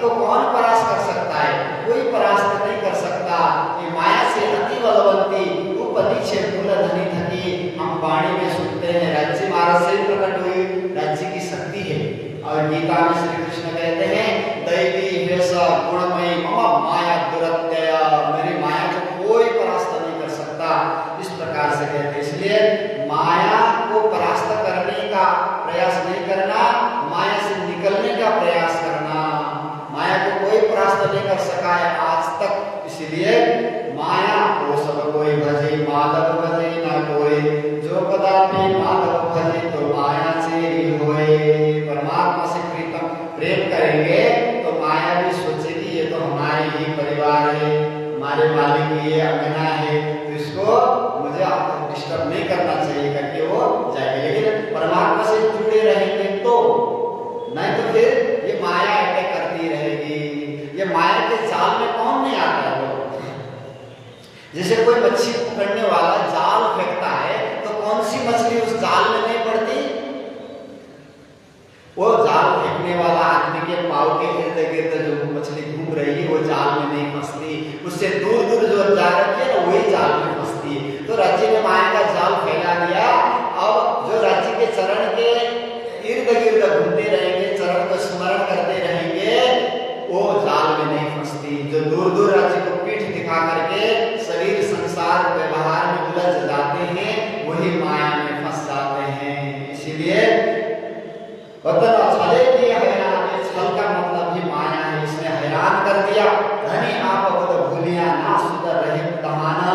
को कौन परा परिवार है, हमारे मालिक ये अंगना है, तो इसको मुझे आपको डिस्टर्ब नहीं करना चाहिए करके वो जाएगी। लेकिन परमात्मा से जुड़े रहेंगे तो, नहीं तो फिर ये माया अटैक करती रहेगी। ये माया के जाल में कौन नहीं आता है? जैसे कोई मच्छी पकड़ने वाला जाल फेंकता है तो कौन सी मछली उस जाल में नहीं पड़ती? वो जाल फेंकने वाला आदमी के पाँव के इर्द गिर्द जो मछली घूम रही है वो जाल में नहीं फंसती, उससे दूर दूर जो जा रही है ना वही जाल में फंसती है। तो राज्य ने माया का जाल फैला दिया। अब जो राज्य के चरण के इर्द गिर्द घूमते रहेंगे, चरण को स्मरण करते रहेंगे, वो जाल में नहीं फंसती। जो दूर दूर राज्य को पीठ दिखा करके शरीर संसार व्यवहार में उलझ जाते हैं, वही माया में फंस जाते हैं। इसीलिए छले की हैरान, छल का मतलब भी माया है, इसने हैरान कर दिया। धनी आप बद भूलिया ना सुधर रहे दहाना,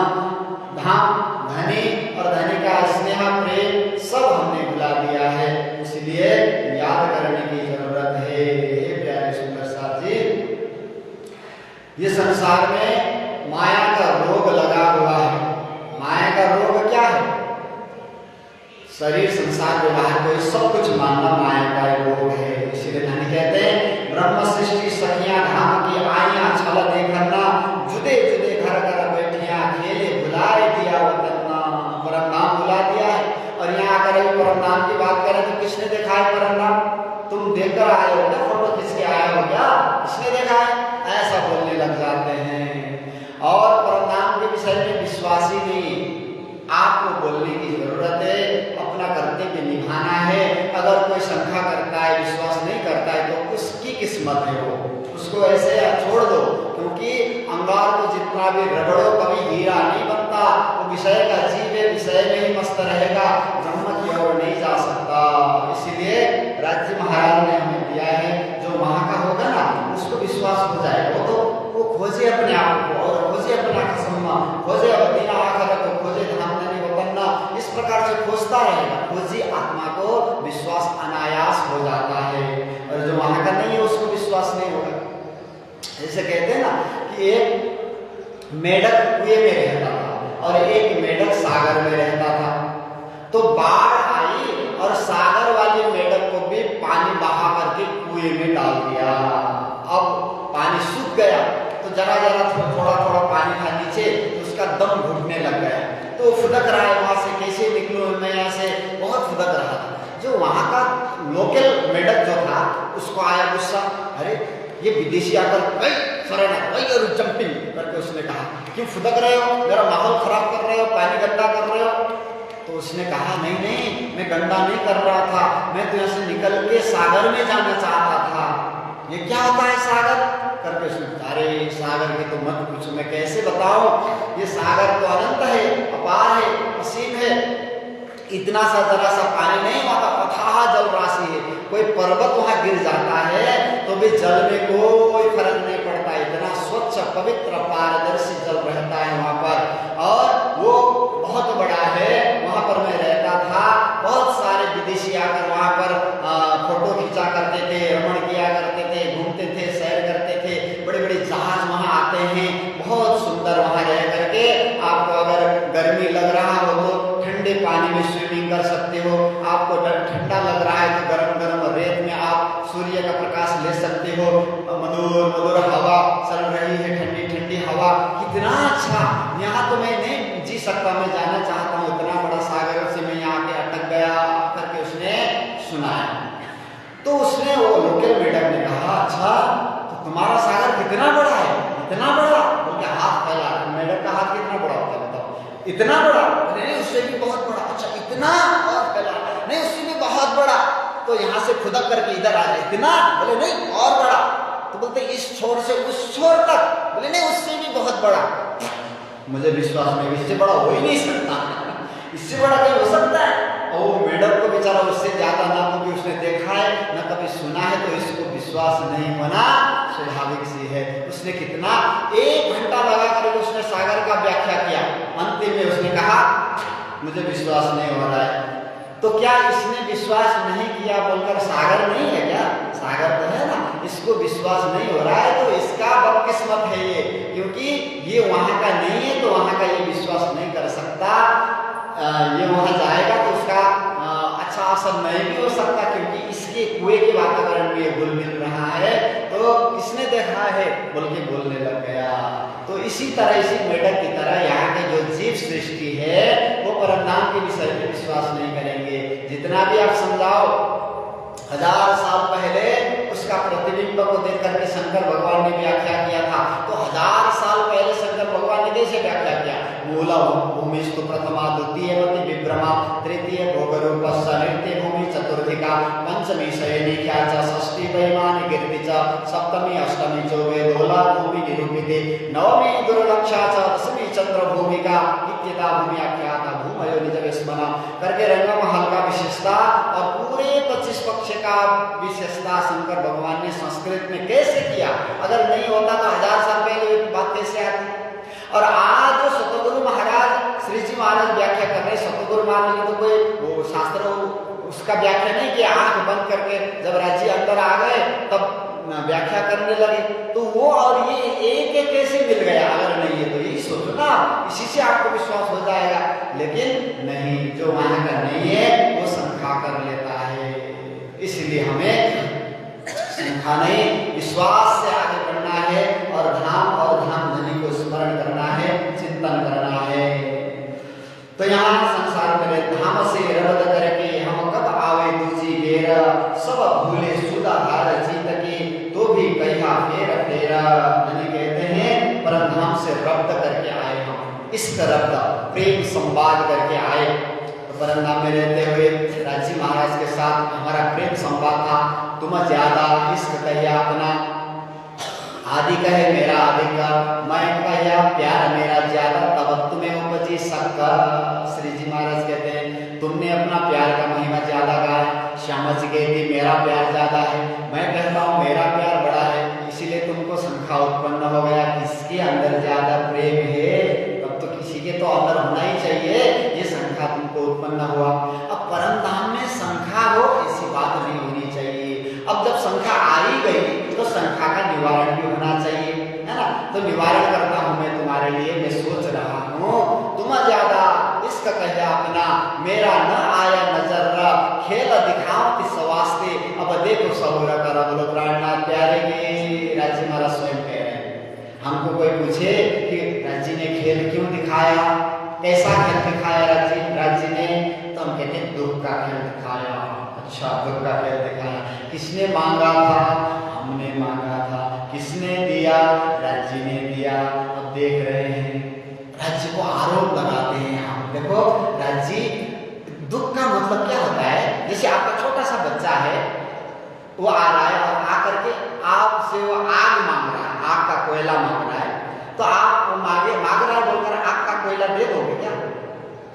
धाम धनी और धनी का स्नेह प्रेम सब हमने भुला दिया है, इसलिए याद करने की जरूरत है। प्यारे सुंदर साहब जी, ये संसार में माया का रोग लगा हुआ है। माया का रोग क्या है? शरीर संसार व्यवहार को सब कुछ मानना माया का रोग है। इसीलिए धनी कहते हैं ब्रह्म सृष्टि सखियां धाम की आइयां छल देखना, जुदे जुदे घर घर बैठिया खेले भुलाए दिया वतन्ना। परम नाम भुला दिया है। और यहाँ अगर अभी परम नाम की बात करें तो किसने देखा है परम नाम? तुम देखकर आए हो क्या? फोटो खींच के आए हो क्या? किसने देखा है? ऐसा बोलने लग जाते हैं। और परम नाम के विषय में विश्वासी नहीं, आपको बोलने की जरूरत है, अपना कर्तव्य निभाना है। अगर कोई शंका करता है, विश्वास नहीं करता है तो उसकी किस्मत है, वो उसको ऐसे छोड़ दो। क्योंकि अंगार को जितना भी रगड़ो कभी हीरा नहीं बनता। वो विषय का जीव है, विषय में ही मस्त रहेगा, ब्रह्म की ओर नहीं जा सकता। इसीलिए राज्य महाराज ने हमें दिया है, जो वहां का होगा ना उसको विश्वास हो जाएगा। वो तो वो खोजे अपने आप को और खोजे अपना सम्मा, खोजे बिना आखिर को, खोजे धाम धनी वतन्ना, इस प्रकार से खोजता रहेगा। खोजी आत्मा को विश्वास अनायास हो जाता है। और जो वहां का नहीं है उसको विश्वास नहीं होगा। जैसे कहते हैं ना कि एक मेढक कुएं में रहता था और एक मेढक सागर में रहता था। तो बाढ़ आई और सागर वाले मेढक को भी पानी बहा करके कुएं में डाल दिया। अब पानी सूख गया तो जरा जरा थोड़ा थोड़ा पानी था नीचे, तो उसका दम घुटने लग गया। तो फुदक रहा है वहां से, कैसे निकलूं मैं यहाँ से, बहुत फुदक रहा था। जो वहां का लोकल मेढक जो था उसको आया गुस्सा, अरे ये विदेशी आकर जंपिंग करके उसने कहा क्यों फुदक रहे हो, मेरा माहौल खराब कर रहे हो, पानी गंदा कर रहे हो। तो उसने कहा नहीं नहीं, मैं गंदा नहीं कर रहा था, मैं तो यहाँ से निकल के सागर में जाना चाहता था। ये क्या होता है सागर करके उसने कहा, अरे सागर के तो मत पूछो, मैं कैसे बताऊं, ये सागर तो अनंत है, अपार है, असीम है। इतना सा जरा सा पानी नहीं, वहां का अथाह जल राशि है। कोई पर्वत वहां गिर जाता है तो भी जल में कोई फर्क नहीं पड़ता। इतना स्वच्छ पवित्र पारदर्शी जल रहता है वहां पर, और वो बहुत बड़ा है। वहां पर मैं रहता था, बहुत सारे विदेशी आकर वहां पर फोटो खींचा करते थे, रमण किया करते थे, घूमते थे, सैर करते थे। बड़े बड़े जहाज वहां आते हैं, बहुत सुंदर वहां रह करके आपको अगर गर्मी लग रहा हो तो ठंडे पानी में स्विमिंग कर सकते हो, आपको ठंडा लग रहा है तो गरम गरम रेत में आप सूर्य का प्रकाश ले सकते हो। मधुर मधुर हवा चल रही है, ठंडी ठंडी हवा, कितना अच्छा। यहाँ तो मैं नहीं जी सकता, मैं जाना चाहता हूँ, इतना बड़ा सागर से मैं यहाँ के अटक गया करके उसने सुनाया। तो उसने वो लोकल मेढक ने कहा, अच्छा तो तुम्हारा सागर कितना बड़ा है? इतना बड़ा? बोलते हाथ फैला। मेढक का हाथ कितना बड़ा होता है बताओ? इतना बड़ा? नहीं उससे भी बहुत बड़ा। अच्छा इतना? और फैला। नहीं उससे भी बहुत बड़ा। तो यहाँ से खुदक करके इधर आ जाए। इतना? बोले नहीं और बड़ा। तो बोलते इस छोर से उस छोर तक? बोले नहीं उससे भी बहुत बड़ा। मुझे विश्वास नहीं, इससे बड़ा हो ही नहीं सकता, इससे बड़ा कहीं हो सकता है? और वो मेढक को बेचारा उससे ज्यादा ना कभी उसने देखा है ना कभी सुना है, तो इसको विश्वास नहीं बना, स्वाभाविक सी है। उसने कितना 1 घंटा लगा कर उसने सागर का व्याख्या किया। अंतिम में उसने कहा मुझे विश्वास नहीं हो रहा है। तो क्या इसने विश्वास नहीं किया बोलकर सागर नहीं है क्या? सागर तो है ना। इसको विश्वास नहीं हो रहा है तो इसका बदकिस्मत है ये, क्योंकि ये वहां का नहीं है तो वहां का ये विश्वास नहीं कर सकता। ये वहां जाएगा तो उसका अच्छा असर नहीं भी हो सकता, क्योंकि इसके कुएं के वातावरण में ये घुल मिल रहा है। तो किसने देखा है बोल के बोलने लग गया। तो इसी तरह, इसी मेढक की तरह यहाँ के जो जीव सृष्टि है वो परमधाम के विषय में विश्वास नहीं करेंगे। जितना भी आप समझाओ, 1000 साल पहले उसका प्रतिबिंब को देख करके शंकर भगवान ने व्याख्या किया था। तो 1000 साल पहले शंकर भगवान ने कैसे व्याख्या किया? मूला भूमिस्तु प्रथमा द्वितीयवती विभ्रमा तृतीय भोगरूपस्स नृत्य भूमि चतुर्थिका पंचमी शयनिख्या च षष्ठी वैमानि कीर्ति च सप्तमी अष्टमी चौवे दोला भूमि निरूपिते नवमी दुर्लक्षा च दशमी चंद्र भूमिका इत्यता भूमि आख्याता भूमयो निजवेस्मना करके रंगमहल का विशेषता और पूरे 25 पक्ष का विशेषता शंकर भगवान ने संस्कृत में कैसे किया? अगर नहीं होता तो 1000 साल पहले ये बात कैसे आती? और आज जो सतगुरु महाराज श्री जी महाराज व्याख्या कर रहे, सतगुरु महाराज ने तो कोई वो शास्त्र उसका व्याख्या नहीं किया। आंख बंद करके जब राज्य अंदर आ गए तब व्याख्या करने लगे, तो वो और ये एक एक कैसे मिल गया? अगर नहीं है तो यही सोचो ना, इसी से आपको विश्वास हो जाएगा। लेकिन नहीं, जो वहां का नहीं है वो शंका कर लेता है। इसलिए हमें शंका नहीं, विश्वास से आगे बढ़ना है और धाम धनी को स्मरण करना है, चिंतन करना है। तो यहाँ संसार में धाम से रबद करके हम कब आवे तुझी बेर, सब भूले सुधा हार जीत के तो भी कहिया फेर फेरा। धनी कहते हैं परम धाम से रब्द करके आए हम, इष्ट रब्द प्रेम संवाद करके आए। तो परम धाम में रहते हुए राजी महाराज के साथ हमारा प्रेम संवाद था। तुम ज्यादा इष्ट कहिया अपना, आदि कहे मेरा अधिक, मैं कहिया प्यार मेरा ज्यादा, तब तुम्हें उपजी शक। श्री जी महाराज कहते हैं तुमने अपना प्यार का महिमा ज्यादा गाया, श्यामा जी कहती मेरा प्यार ज्यादा है, मैं कहता हूँ मेरा प्यार बड़ा है, इसीलिए तुमको शंका उत्पन्न हो गया किसके अंदर ज्यादा प्रेम है। तब तो किसी के तो अंदर होना ही चाहिए, ये शंका तुमको उत्पन्न हुआ। अब परम धाम में शंका हो ऐसी बात नहीं होनी चाहिए। अब जब शंका आ ही गई तो शंका का निवारण भी होना चाहिए, है ना? तो निवारण करता हूं मैं तुम्हारे लिए, मैं सोच रहा हूँ तुम ज्यादा इसका कहिया अपना, मेरा न आया नजर खेल दिखाओ किस वास्ते, अब देखो सबूरा करा। बोलो प्राणनाथ प्यारे के राजी महाराज स्वयं कह रहे हैं। हमको कोई पूछे कि राजी ने खेल क्यों दिखाया, कैसा खेल दिखाया राजी ने, तो हम कहते हैं दुख का खेल दिखाया। अच्छा, दुख का खेल दिखाया। किसने मांगा था? हमने मांगा था। किसने दिया? राज्य ने दिया। अब देख रहे हैं राज्य को आरोप लगाते हैं हम। देखो राज्य, दुख का मतलब क्या होता है? जैसे आपका छोटा सा बच्चा है, वो आ रहा है और आकर के आपसे वो आग मांग रहा है, आग का कोयला मांग रहा है, तो आप मांग रहा है बोलकर आग का कोयला दे दोगे क्या?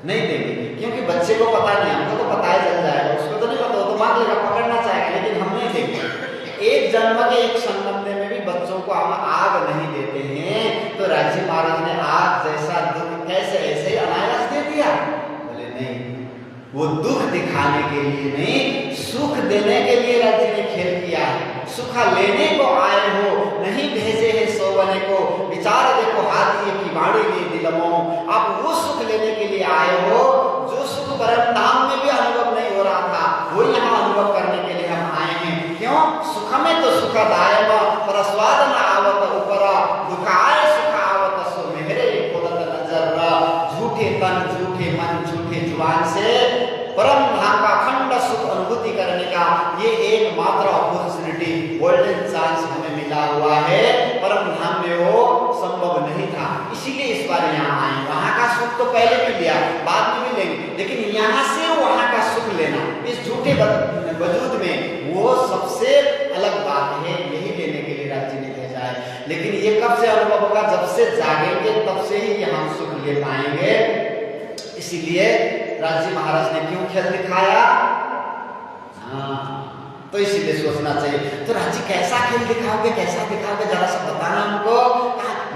नहीं देंगे, क्योंकि बच्चे को पता नहीं, हमको तो पता है चल जाएगा, उसको तो नहीं पता, वो तो मांग लेगा, पकड़ना चाहेगा, लेकिन हम नहीं देंगे। एक जन्म के एक संबंध में भी बच्चों को हम आग नहीं देते हैं। तो राजी महाराज ने आग जैसा दुख कैसे ऐसे ही अनायास दे दिया? बोले नहीं, वो दुख दिखाने के लिए नहीं, सुख देने के लिए राज्य ने खेल किया है। सुख लेने को आए हो, नहीं भेजे है सोवने को, विचार देखो हाथी की बाड़ी ने दिलमो। आप वो सुख लेने के लिए आए हो जो सुख परम धाम में भी अनुभव नहीं हो रहा था, वो यहाँ अनुभव करने के लिए हम आए हैं। क्यों? सुख में तो सुखदायक पर स्वाद न आवत ऊपर, दुखाए सुख आवत सो मेरे खोलत नजर। झूठे तन, झूठे मन, झूठे जुबान से परम धाम का अखंड सुख अनुभूति करने का ये एकमात्र अपॉर्चुनिटी, गोल्डन चांस हमें मिला हुआ है। परम धाम में वो संभव नहीं था, इसीलिए इस बार यहाँ आए। वहां का सुख तो पहले भी लिया, बाद में भी लेंगे, लेकिन यहाँ से वहां का सुख लेना इस झूठे वजूद में वो सबसे अलग बात है। यही लेने के लिए राज्य ने भेजा है। लेकिन ये कब से अनुभव होगा? जब से जागेंगे तब से ही हम सुख ले पाएंगे। इसीलिए राज्य महाराज ने क्यों खेल दिखाया? तो इसीलिए सोचना चाहिए। तो राज्य कैसा खेल दिखाओगे, कैसा दिखाओगे, जरा सा बताना हमको।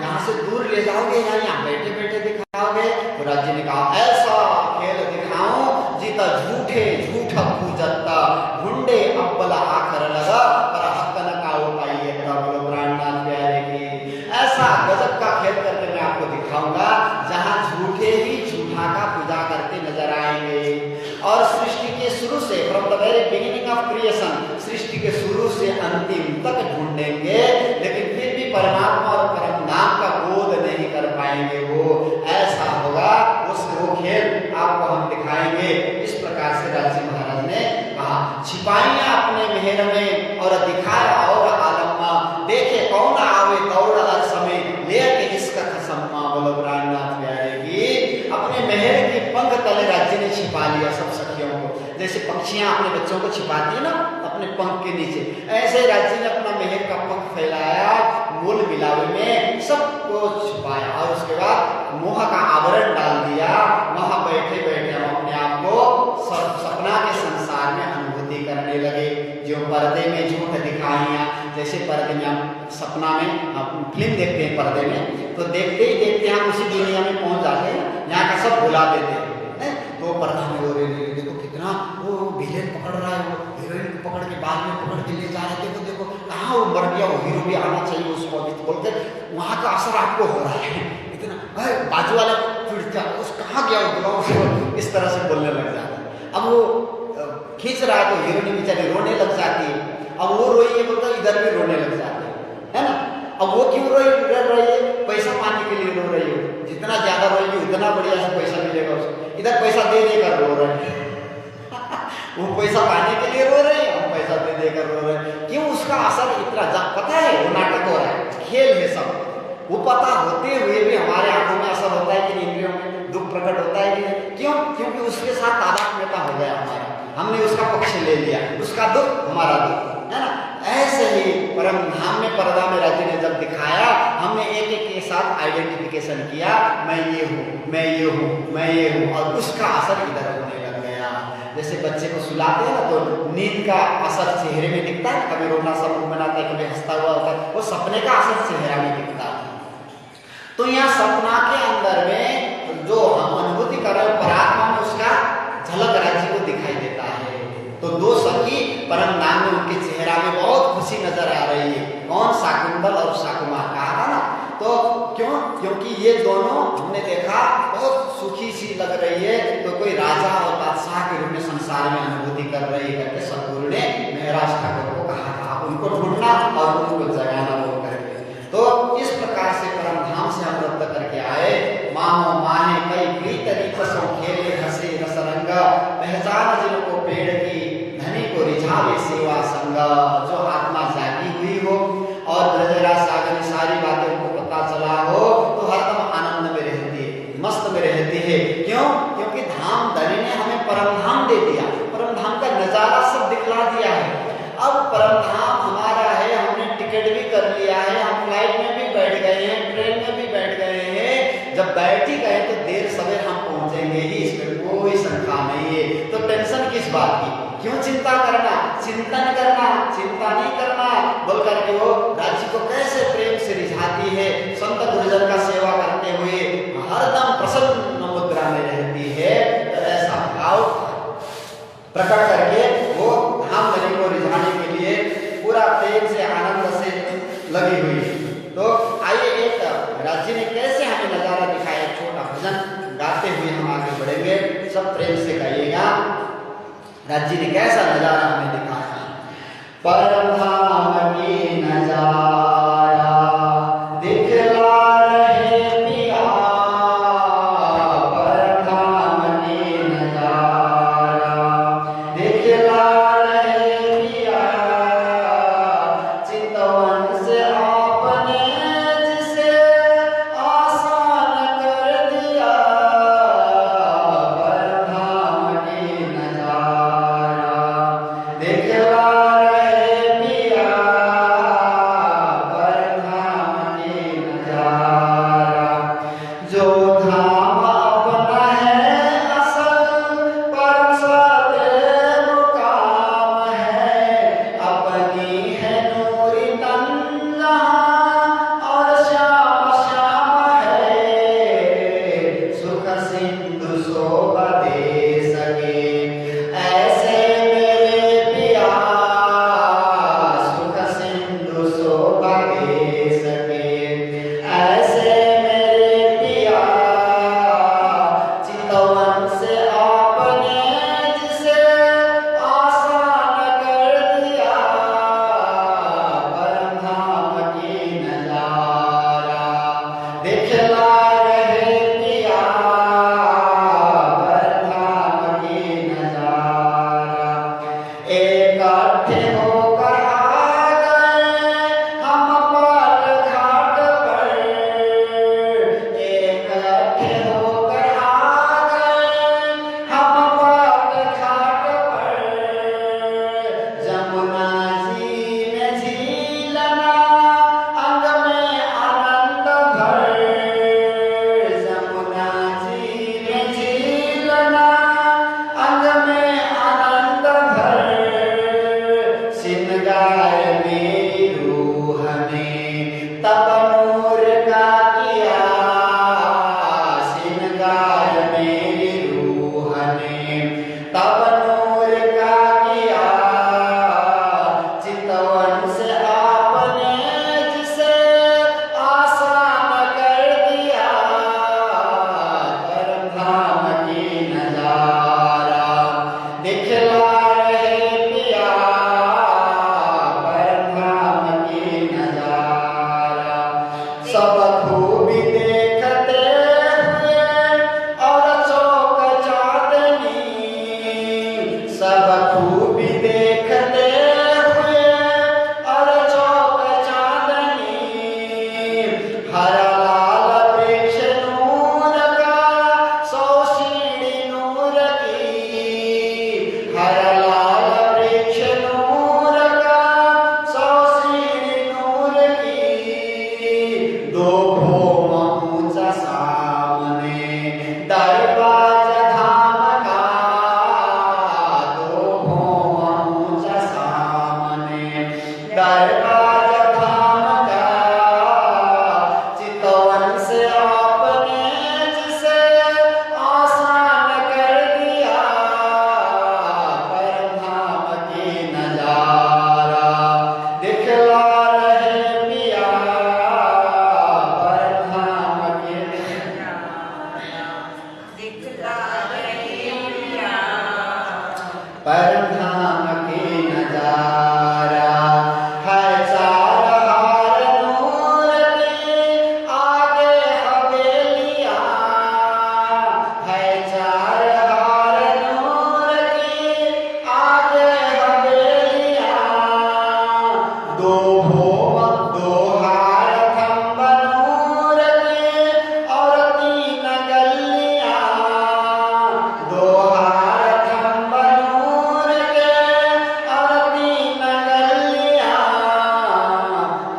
यहाँ से दूर ले जाओगे या यहाँ बैठे बैठे दिखाओगे? तो राज्य ने कहा ऐसा खेल दिखाऊं जीता झूठे झूठ पूजता, ढूंढे अब्बला आखर लगा पर हक न का उपाय तक ढूंढेंगे लेकिन फिर भी परमात्मा और परम धाम का बोध नहीं कर पाएंगे। वो ऐसा होगा, वो खेल आपको हम दिखाएंगे। इस प्रकार से राजी महाराज ने कहा, छिपाइया अपने मेहर में और दिखाया और आलम्मा, देखे कौन आवे दौड़ हर समय, लेके इसका खसम्मा। बोलो प्राणनाथ प्यारेगी, अपने मेहर की पंख तले राज्य ने छिपा लिया सब सखियों को। जैसे पक्षियां अपने बच्चों को छिपाती है ना अपने पंख के नीचे, ऐसे राज्य ने अपना मेहर का पंख फैलाया, मूल मिलावे में सबको छुपाया और उसके बाद मोह का आवरण डाल दिया। वहां बैठे बैठे हम अपने आप को सपना के संसार में अनुभूति करने लगे। जो पर्दे में झूठ दिखाइयां, जैसे पर्दे में हम सपना में हम फिल्म देखते हैं पर्दे में, तो देखते ही देखते हम उसी दुनिया में पहुंच जाते हैं, यहाँ का सब भुला देते हैं। तो पर्दा में देखो कितना वो विलेन पकड़ रहा है, वो हीरोइन को पकड़ के बाद में पकड़ के ले जा रहे थे, देखो कहाँ वो मर गया, वो हीरो भी आना चाहिए उसको अभी बोलते, वहाँ का असर आपको हो रहा है इतना। बाजू वाला चिड़ता उस कहाँ गया उसको, इस तरह से बोलने लग जाता है। अब वो खींच रहा है तो हीरोइन बेचारी रोने लग जाती है। अब वो रोई है बोलता इधर भी रोने लग जाते है ना। अब वो क्यों रही है, पैसा पाने के लिए रो रही हो, जितना ज्यादा रोएगी उतना बढ़िया से पैसा मिलेगा उसको, इधर पैसा दे देकर रो रहे हैं वो पैसा पाने के लिए रो रहे हैं, हम पैसा दे देकर रो रहे हैं। क्यों, उसका असर इतना पता है, वो नाटक हो रहा है, खेल है सब। वो पता होते हुए भी हमारे आंखों में असर होता है कि इंद्रियों में दुख प्रकट होता है कि नहीं? क्यों, क्योंकि उसके साथ तादात्म्यता हो गया हमारा, हमने उसका पक्ष ले लिया, उसका दुख हमारा दुख है ना। ऐसे ही परम धाम में पर्दा में राज्य ने जब दिखाया, हमने एक एक के साथ आइडेंटिफिकेशन किया, मैं ये हूँ, मैं ये हूँ, मैं ये हूँ, और उसका असर इधर होने लग गया। जैसे बच्चे को सुलाते हैं ना तो नींद का असर चेहरे में दिखता है, कभी रोना सा मुंह बनाता है, कभी हंसता हुआ होता है, वो सपने का असर चेहरा में दिखता है। तो यहाँ सपना के अंदर में जो हम अनुभूति कर रहे हैं परात्मा में उसका झलक राज्य को दिखाई देता है। तो दो सखी परम धाम में उनके चेहरा में बहुत खुशी नजर आ रही है। कौन, शाकुंतल और शाकुमार कहा था ना। तो क्यों, क्योंकि ये दोनों हमने देखा बहुत सुखी सी लग रही है, तो कोई राजा और बादशाह के रूप में संसार में अनुभूति कर रही है करके सतगुरु ने महराज ठाकुर को कहा था उनको ढूंढना और उनको जगाना बोल करके। तो इस प्रकार से परम धाम से हम रद्द करके आए। मानो माहे कई प्रीत रीतसों खेले हंसे रसरंग, पहचान जिनको पेड़ की धनी को रिझावे सेवा संग। जो आत्मा जागी हुई हो और ब्रजराज सागर की सारी बातें उनको पता चला हो तो हरदम आनंद में रहती है, मस्त में रहती है। क्यों, क्योंकि धाम धनी ने हमें परम धाम दे दिया, परम धाम का नजारा सब दिखला दिया है। अब परम धाम हमारा है, हमने टिकट भी कर लिया है, हम फ्लाइट में भी बैठ गए हैं, ट्रेन में भी बैठ गए हैं। जब बैठ ही गए तो देर सवेर हम पहुंचेंगे ही, इसमें कोई शंका नहीं है। तो टेंशन किस बात की, क्यों चिंता करना, चिंतन करना, चिंता नहीं करना बोल करके वो राज्य को कैसे प्रेम से रिझाती है। संत गुरुजन का सेवा करते हुए हरदम प्रसन्न मुद्रा में रहती है। तो ऐसा भाव प्रकट करके वो धाम धनी को रिझाने के लिए पूरा प्रेम से आनंद से लगी हुई है। तो आइए एक राज्य ने कैसे हमें नजारा दिखाया, छोटा भजन गाते हुए हम आगे बढ़ेंगे, सब प्रेम से गाइएगा। राज्य ने कैसा नजारा हमें दिखाया, परम धाम की नजारा दिखला रहे पिया, परम धाम की नजारा दिखला रहे पिया, चितवन से आपने जिसे आसान कर दिया, परम धाम की नजारा दिखला रहे पिया। दिखला रहे पिया परधाम की नजारा। इकट्ठे होकर आ गए हम पाट घाट पर, इकट्ठे होकर आ गए हम पाट घाट पर। जमुना जी में झीलना अंग में आनंद भर, जमुना जी में झीलना अंग में आनंद भर। श्रृंगार मेरी रूह ने तब नूर का किया, श्रृंगार मेरी रूह ने तब नूर का किया। चितवन से आपने जिसे आसान कर दिया परधाम की नजारा। दिखला रहे पिया परधाम की नजारा। सब खूबी देखते हुए और चौक चांदनी, सब खूबी देखते हुए और चौक चांदनी। हरा लाल वृक्ष नूर का सौ सीढ़ी नूर की, हरा लाल वृक्ष नूर का सौ सीढ़ी नूर की। दो भोम ऊंचा सामने दरवाजा धाम का, दो भोम ऊंचा सामने दरवाजा धाम का। चितवन से आपने जिसे आसान कर दिया परधाम की नजारा। दिखला रहे पिया परधाम की दिखला रहे पिया परधाम की नजारा। है चार हार नूर की आगे हवेलियां, है चार हार नूर की आगे हवेलियां। दो भोम दो हार थंब नूर के और तीन गलियां, दो हार थंब नूर के और तीन गलियां।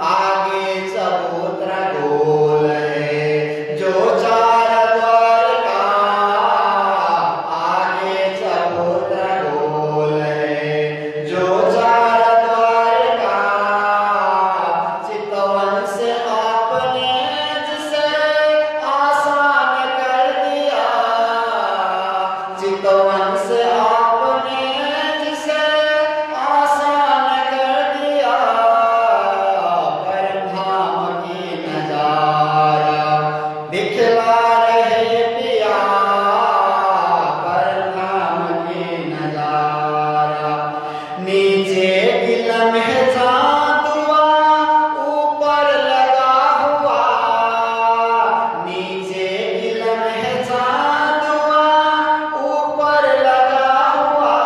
आगे चबूतरा गोल है जो चार द्वार का, आगे चबूतरा गोल है जो चार द्वार का। चितवन से आपने जिसे आसान कर दिया, चितवन से आपने जिसे आसान कर दिया परधाम की नजारा। दिखला रहे पिया परधाम की नजारा। नीचे गिलन है चांदुआ ऊपर लगा हुआ, नीचे गिलन है चांदुआ ऊपर लगा हुआ।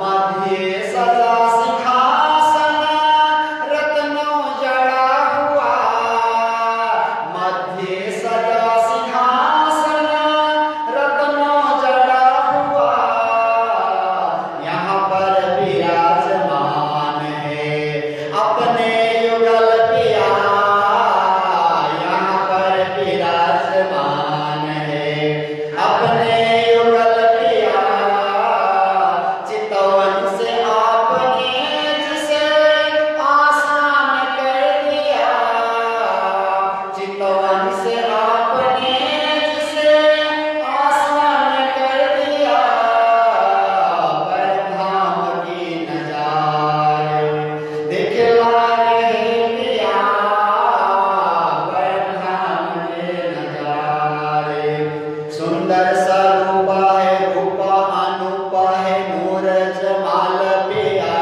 मध्य सजा सिंहासन रत्नों जड़ा हुआ, मध्य सजा सिंहासन रत्नों जड़ा हुआ। यहाँ पर विराजमान है अपने युगल पिया, यहाँ पर विराजमान है अपने युगल पिया। चितवन से आपने जिसे आसान कर दिया, चितवन से आपने जिसे आसान कर दिया परधाम की नजारे। दिखला रहे पिया परधाम के नजारे। सुंदर सा रूपा है रूपा अनूपा है नूर जमाल पिया,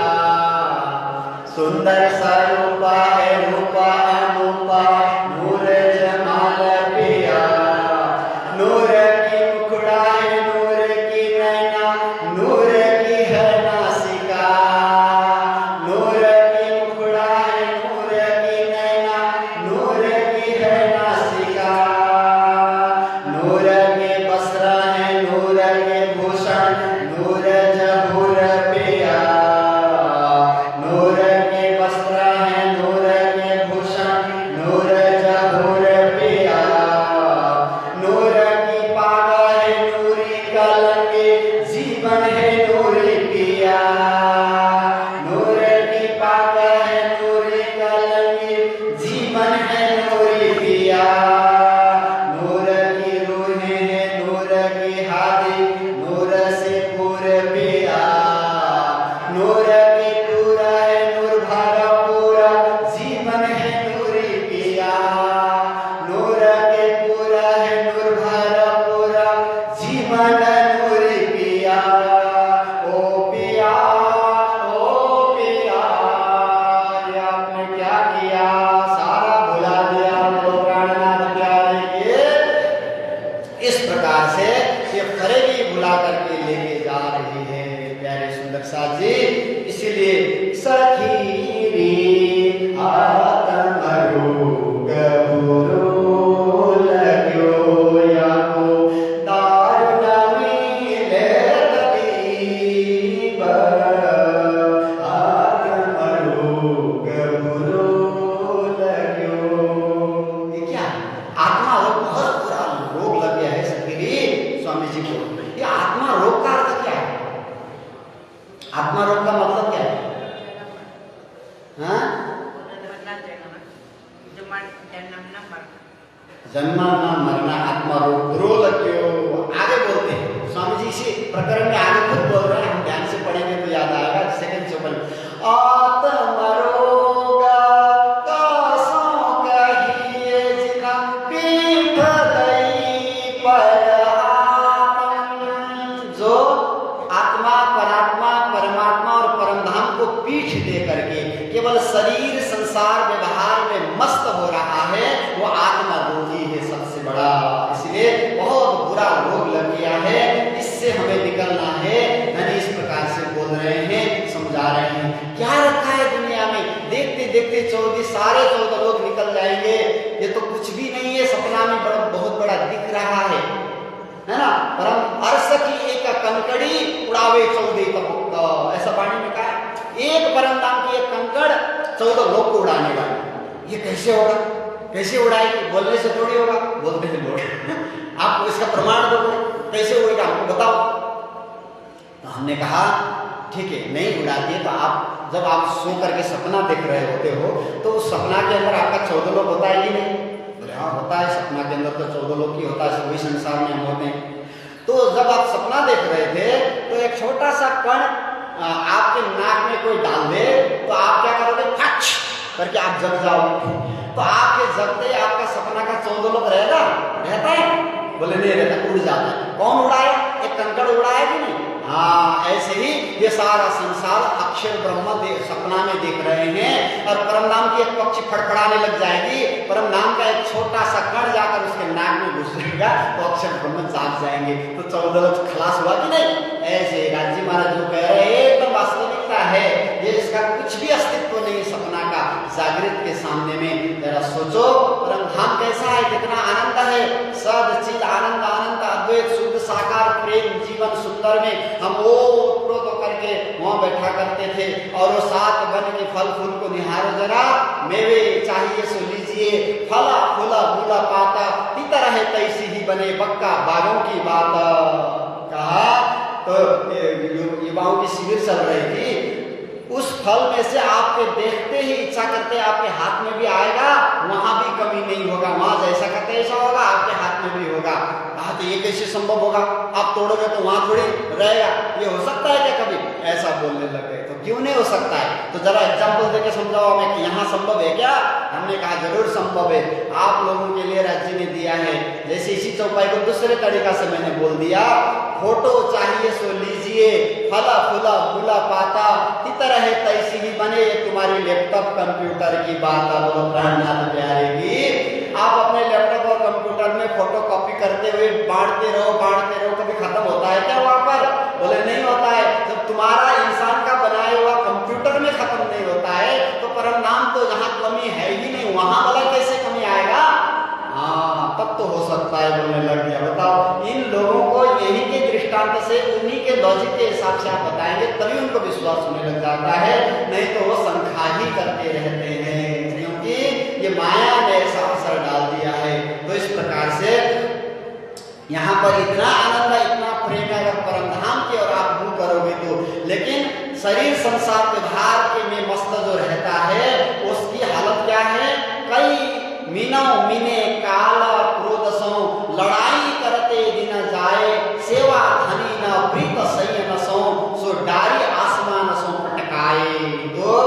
सुंदर सा रूपा है रूपा अनूपा नूर जमाल करके लेके जा रही है प्यारे सुंदर साथ जी। इसीलिए सखी रे आत्म रोग बुरो लग्यो याको दारुण मिले तबीब आत्म रोग बुरो लग्यो। ये क्या है? आत्मा रोग बहुत बुरा रोग लग गया है सखी रे स्वामी जी को। ये आत्मा रोग का अर्थ क्या है? आत्मा रोग का मतलब क्या है? हाँ? जन्मना मरना आत्मा रोग बुरो लग्यो। आगे बोलते हैं स्वामी जी इसी प्रकरण में आगे खुद बोल रहे हैं, हम ध्यान से पढ़ेंगे तो याद आएगा। सेकंड चौपन आत्मा रोग कासों कहिए जिना पीठ दई पर आत्म। जो आत्मा परात्मा परमात्मा और परमधाम को पीठ दे करके केवल शरीर संसार व्यवहार में मस्त हो रहा है वो आत्मा रोगी है सबसे बड़ा। इसलिए बहुत बुरा रोग लग गया है, इससे हमें निकलना है। यानी इस प्रकार से बोल रहे हैं, समझा रहे हैं। क्या रखा है दुनिया में? देखते देखते 14 लोग निकल जाएंगे। ये तो कुछ भी नहीं है, सपना में बहुत बड़ा दिख रहा है ना। परम अर्श की एक कंकड़ी उड़ावे 14 का, ऐसा वाणी में कहा। एक परम नाम की एक कंकड़ 14 लोग को उड़ाने वाली। ये कैसे होगा? कैसे उड़ाएगी? बोलने से थोड़ी होगा, बोलते हैं लोग। आप इसका प्रमाण दो, कैसे उड़ेगा हमको बताओ। तो हमने कहा ठीक है, नहीं उड़ाती है तो आप जब आप सो करके सपना देख रहे होते हो तो उस सपना के अंदर आपका 14 लोग होता है कि नहीं? बोले हाँ होता है, सपना के अंदर तो 14 लोग ही होता है, सभी संसार में हम होते हैं। तो जब आप सपना देख रहे थे तो एक छोटा सा कण आपके नाक में कोई डाल दे तो आप क्या करोगे? फच करके आप जग जाओगे। तो आपके जगते आपका सपना का 14 लोग रहेगा? रहता है? बोले नहीं रहता, उड़ जाता है। कौन उड़ाया? एक कंकड़ उड़ाया कि नहीं? हाँ, ऐसे ही ये सारा संसार अक्षर ब्रह्म सपना में देख रहे हैं और परम नाम की एक पक्षी फड़फड़ाने लग जाएगी। परम नाम का एक छोटा सा कण जाकर उसके नाक में घुस जाएगा तो अक्षर ब्रह्म जाग जाएंगे। तो 14 लोग खलास हुआ कि नहीं? ऐसे राजी महाराज जो कह रहे हैं एकदम वास्तविकता है, ये इसका कुछ भी अस्तित्व नहीं सपना का जागृत के सामने में। जरा सोचो परम धाम कैसा है, कितना आनंद है, सद चिद आनंद अनंत अद्वैत शुद्ध साकार प्रेम जीवन सुंदर में हम वो उत्प्रोत होकर के वहां बैठा करते थे। और वो 7 वन के फल फूल को निहारो जरा, मेवे चाहिए सो लीजिए, फला फूला मूला पाता इतर है तैसी ही बने बक्का बागों की बात। कहा तो युवाओं की शिविर चल रही थी, उस फल में से आपके देखते ही इच्छा करते आपके हाथ में भी आएगा, वहां भी कमी नहीं होगा, वहां जैसा करते ऐसा होगा, आपके हाथ में भी होगा। कहा तो ये कैसे संभव होगा? आप तोड़ोगे तो वहां थोड़ी रहेगा, ये हो सकता है क्या कभी? ऐसा बोलने लग गए। तो क्यों नहीं हो सकता है? तो जरा एग्जाम्पल देके समझाओ हमें कि यहाँ संभव है क्या? हमने कहा जरूर संभव है। आप लोगों के लिए राज्य ने दिया है। जैसे इसी चौपाई को दूसरे तरीका से मैंने बोल दिया, फोटो चाहिए सो लीजिए, फला फूला मूला पाता इतर है तैसी ही बने। ये तुम्हारी लैपटॉप कंप्यूटर की बात है, बोलो प्राणनाथ प्यारे की। आप अपने लैपटॉप और कंप्यूटर में फोटो कॉपी करते हुए बांटते रहो, कभी खत्म होता है क्या वहां पर? बोले नहीं होता है। जब तुम्हारा इंसान का बनाया हुआ कंप्यूटर में खत्म नहीं होता है तो परम नाम तो जहाँ कमी है ही नहीं, वहां वाला कैसे कमी आएगा? हाँ, तब तो हो सकता है बोलने लग गया। बताओ, इन लोगों को यही के दृष्टांत से उन्हीं के लॉजिक के हिसाब से आप बताएंगे तभी उनको विश्वास होने लग जाता है, नहीं तो वो संख्या ही करते रहते हैं, क्योंकि ये माया ने ऐसा असर डाल दिया है। तो इस प्रकार से यहाँ पर इतना आनंद है, इतना प्रेम है अगर परमधाम की और आप भूल करोगे तो। लेकिन शरीर संसार व्यवहार के में मस्त जो रहता है उसकी हालत क्या है? कई मीनो मीने काल क्रोधसो लड़ाई करते दिन जाए, सेवा धनी न प्रीत संयम सो डारी आसमान सो पटकाए। तो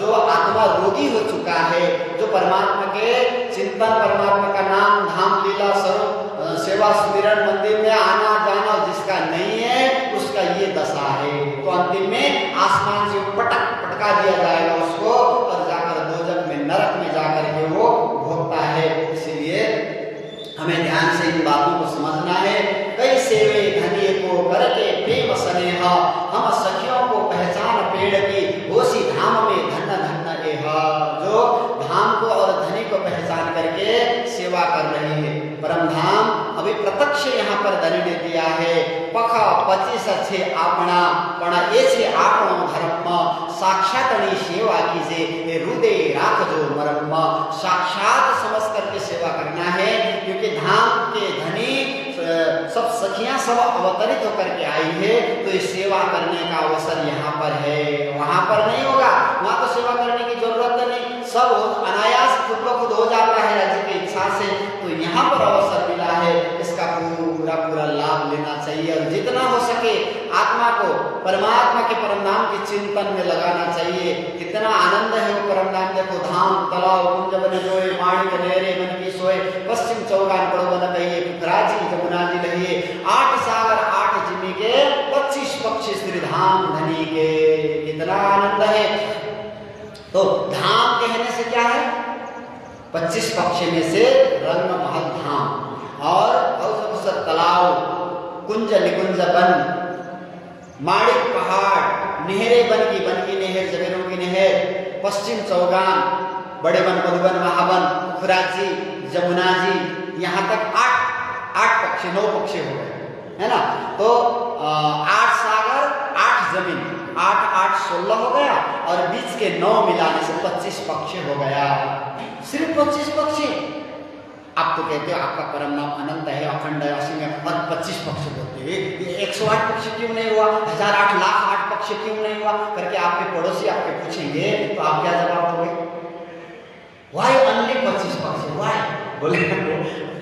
जो आत्मा रोगी हो चुका है, जो परमात्मा के चिंतन, परमात्मा का नाम धाम लीला स्वरूप सेवा सुमिरन मंदिर में आना जाना जिसका नहीं है उसका ये दशा है। तो अंतिम में आसमान से पटका दिया जाएगा उसको और जाकर दोजख में नरक में जाकर के वो भोगता है। इसलिए हमें ध्यान से इन बातों को समझना है। कई सेवे धनी को को करके प्रेम स्नेह, हम सखियों को पहचान पेड़ की, होसी धाम में धन्य धन्य एह। जो धाम को और धनी को पहचान करके सेवा कर रही है। परम धाम अभी प्रत्यक्ष यहाँ पर धनी ने दिया है। पख 25 अच्छे आपना पण ए छे आपनो धर्म, साक्षातनी सेवा कीजे हृदय राख जो मरम। साक्षात समझ करके सेवा करना है, क्योंकि धाम के धनी सब सखियां सब अवतरित होकर के आई है, तो इस सेवा करने का अवसर यहाँ पर है, वहां पर नहीं होगा। वहां तो सेवा करने की जरूरत नहीं, सब अनायास खुद ब खुद हो जाता है राज्य की इच्छा से। तो यहाँ पर अवसर मिला है, इसका पूरा पूरा लाभ लेना चाहिए और जितना हो सके आत्मा को परमात्मा के परम नाम के चिंतन में लगाना चाहिए। कितना आनंद है वो परम नाम। देखो धाम तालाब कुंज बन जोए, माणिक नेरे मन की सोए, पश्चिम चौगान पड़ो बन कहिए, पुखराजी जमुना जी लहिए, 8 सागर 8 जिमी के 25 पक्षी श्री धाम धनी के। कितना आनंद है। तो धाम कहने से क्या है? 25 पक्षी में से रंग महल धाम और तालाब, कुंज निकुंज बन, माणिक पहाड़, नहरें बन की नहर, जमीनों की नहर, पश्चिम चौगान, बड़े वन, मधुबन, महावन, पुखराजी, जमुना जी, यहाँ तक 8 पक्षी, 9 पक्षी हो गए, है ना। तो 8 सागर 8 जमीन, 8 8 16 हो गया और बीच के 9 मिलाने से 25 पक्षी हो गया। सिर्फ 25 पक्षी। आप तो कहते हो आपका परम नाम अनंत है, अखंड है, असीम है, और 25 पक्षी बोलते हैं। 108 पक्षी क्यों नहीं हुआ? 1000 8 लाख 8 पक्षी क्यों नहीं हुआ करके आपके पड़ोसी आपके पूछेंगे, तो आप क्या जवाब दोगे? वाई ओनली 25 पक्षी? वाई बोले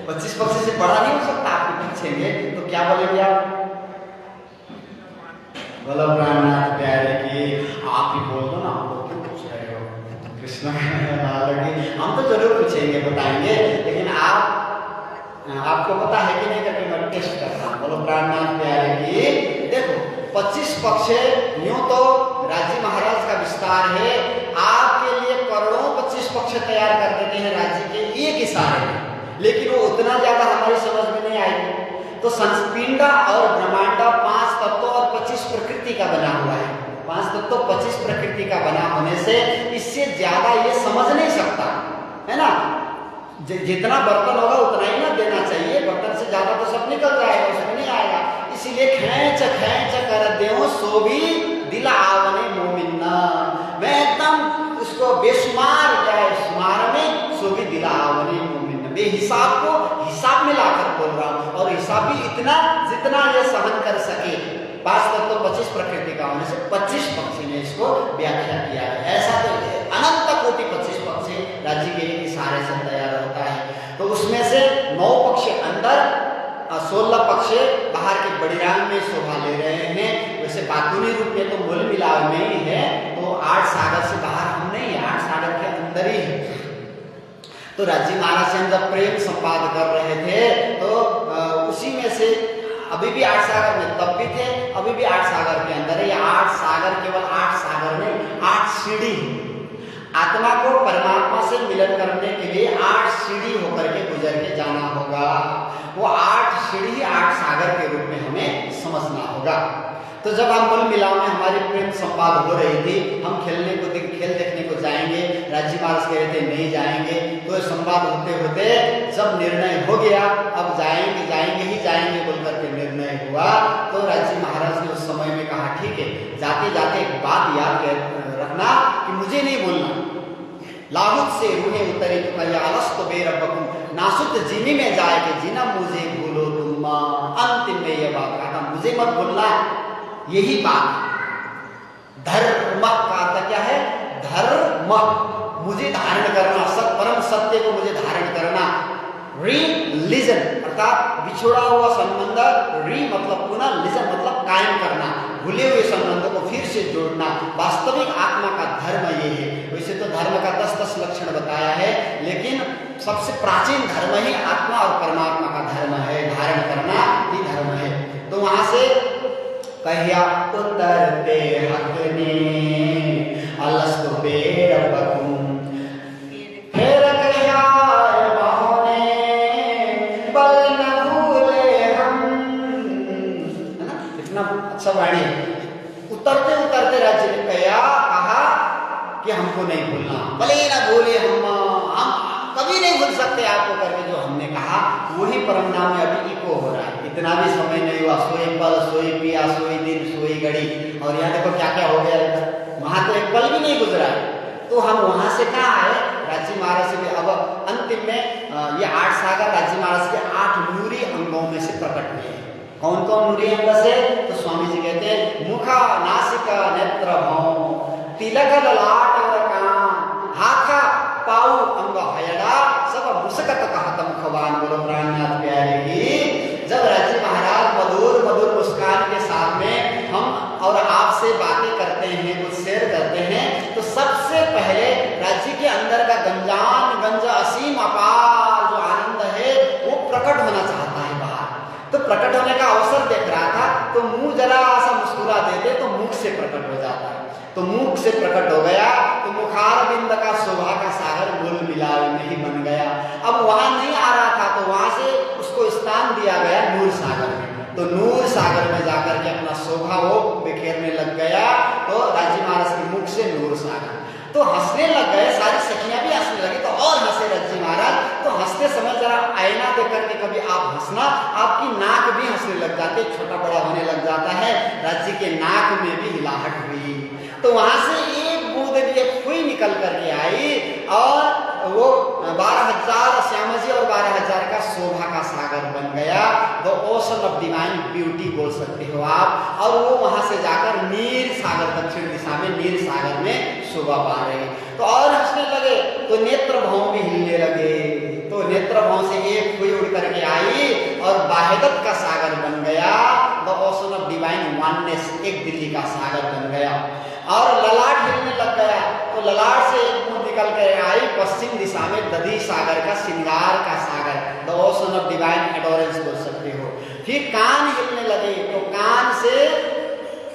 25 पक्षी से बड़ा नहीं हो सकता, आपको पूछेंगे तो क्या बोलेंगे आप? बोलो प्राणनाथ प्यारे की, आप ही बोल दो ना, आप लोग क्यों पूछ रहे हो? कृष्ण हम तो जरूर पूछेंगे, बताएंगे, लेकिन आपको पता है कि नहीं करके मैं टेस्ट करता हूँ। बोलो प्राणनाथ प्यारे की। देखो 25 पक्ष यूं तो राज्य महाराज का विस्तार है, आपके लिए करोड़ों 25 पक्ष तैयार कर देते हैं राज्य के एक इशारे में, लेकिन वो उतना ज्यादा हमारी समझ में नहीं आएगी। तो संपिंड और ब्रह्मांड 5 तत्व और 25 प्रकृति का बना हुआ है। 5 तत्व 25 प्रकृति का बना होने से इससे ज्यादा ये समझ नहीं सकता, है ना। जितना बर्तन होगा उतना ही ना देना चाहिए, बर्तन से ज्यादा तो सब निकल जाएगा, उसमें नहीं आएगा। इसीलिए खेच कर देओ सो भी दिल आवने मोमिन्ना, मैं एकदम उसको बेशुमार जाए शुमार में सो भी दिल आवने मोमिन्ना, बेहिसाब को हिसाब में लाकर बोल रहा हूँ, और हिसाब भी इतना जितना ये सहन कर सके। 5 तत्व 25 प्रकृति का होने से 25 पक्षी ने इसको व्याख्या किया है। ऐसा तो अनंत कोटि 25 पक्षी राज्य के इशारे से तैयार होता है। तो उसमें से 9 पक्षी अंदर, 16 पक्षी बाहर के बड़ी राम में शोभा ले रहे हैं। वैसे बातूनी रूप में तो मूल मिलाव नहीं है, तो 8 सागर से बाहर हम नहीं है, 8 सागर के अंदर ही है। तो राज्य महाराज से हम जब प्रेम संपाद कर रहे थे तो उसी में से अभी भी 8 सागर में तब भी थे, अभी भी 8 सागर के अंदर है। ये 8 सागर केवल 8 सागर नहीं, 8 सीढ़ी। आत्मा को परमात्मा से मिलन करने के लिए 8 सीढ़ी होकर के गुजर के जाना होगा। वो 8 सीढ़ी 8 सागर के रूप में हमें समझना होगा। तो जब हम मूल मिलाव में हमारी प्रेम संवाद हो रही थी, हम खेल देखने को जाएंगे, राज्य महाराज कह रहे थे नहीं जाएंगे, तो संवाद होते होते जब निर्णय हो गया अब जाएंगे ही जाएंगे बोलकर के निर्णय हुआ, तो राज्य महाराज ने उस समय में कहा ठीक है, जाते जाते एक बात याद रखना कि मुझे नहीं बोलना, लाहुत से रूहे उतरे तो कहिया अलस तो बेरबकुम, नासुत जीनी में जाए कि जीना मुझे भूलो तुम। अंतिम में यह बात कहा था, मुझे मत बोलना। यही बात धर्म का अर्थ क्या है? धर्म, मुझे धारण करना, परम सत्य को मुझे धारण करना। रिलीजन अर्थात बिछोड़ा हुआ संबंध, री मतलब पुनः, लिजन मतलब कायम करना, भूले हुए संबंधों को फिर से जोड़ना। वास्तविक आत्मा का धर्म ये है। वैसे तो धर्म का 10 लक्षण बताया है, लेकिन सबसे प्राचीन धर्म ही आत्मा और परमात्मा का धर्म है, धारण करना ही धर्म है। तो वहां से कहिया उतरते हकने अलस्तु बेरबकुम, फिर कहिया बहोने बल न भूले हम, सवाणी उतरते उतरते राज्य ने कहा कि हमको नहीं भूलना, भले ही ना भूले, हम कभी नहीं भूल सकते आपको करके जो हमने कहा वही परम नाम में अभी इको हो रहा है। इतना भी समय नहीं हुआ, सोई पल सोई पिया सोई दिन सोई घड़ी, और यहाँ देखो क्या क्या हो गया इधर, वहां तो एक पल भी नहीं गुजरा है। तो हम वहां से कहाँ आए, राज्य महाराज से भी। अब अंतिम में ये 8 सागर राज्य महाराज के 8 नूरी अंगों में से प्रकट हुए हैं। कौन कौन नूरी अंग से, तो स्वामी जी कहते हैं मुखा नासिका नेत्र भौं तिलक ललाट और कान हाथा पाऊ अंग हयड़ा सब मुस्कत कहत मुखवान। बोलो प्राणनाथ प्यारे की। जब राज्य महाराज मधुर मधुर मुस्कान के साथ में हम और आपसे बातें करते हैं, कुछ शेयर करते हैं, तो सबसे पहले राज्य के अंदर का गंज असीम अपार जो आनंद है वो प्रकट होना चाहता है बाहर। तो प्रकट होने का अवसर देख रहा था, तो मुंह जरा सा मुस्कुरा देते तो मुख से प्रकट हो जाता है। तो मुख से प्रकट हो गया तो मुखार बिंद का शोभा का सागर मूल मिलाव में ही बन गया। अब वहां नहीं आ रहा था तो वहां से उसको स्थान दिया गया नूर सागर में। तो नूर सागर में जाकर के अपना शोभा वो बिखेरने लग गया। तो राज्य महाराज के मुख से नूर सागर, तो हंसने लग गए, सारी सखियां भी हंसने लगी, तो और हंसे राज्य महाराज। तो हंसते समय जरा आईना देख करके कभी आप हंसना, आपकी नाक भी हंसने लग जाती, छोटा बड़ा होने लग जाता है। राज्य के नाक में भी हिलाहट हुई, तो वहां से एक बूंद भी एक फुई निकल करके आई और वो 12,000 श्यामा जी और 12,000 का शोभा का सागर बन गया। The ocean of divine beauty बोल सकते हो आप। और वो वहां से जाकर नीर सागर, दक्षिण दिशा में नीर सागर में शोभा पा रहे। तो और हंसने लगे तो नेत्र भौं भी हिलने लगे। तो नेत्र भौं से एक फुई उड़ करके आई और बाहेदत का सागर बन गया। The ocean of divine oneness, एक दिल्ली का सागर बन गया। और ललाट हिलने लग गया, तो ललाट से एक बूंद निकल कर आई पश्चिम दिशा में दधी सागर का, श्रृंगार का सागर, द ओशन ऑफ डिवाइन एडोरेंस बोल सकते हो। फिर कान हिलने लगे, तो कान से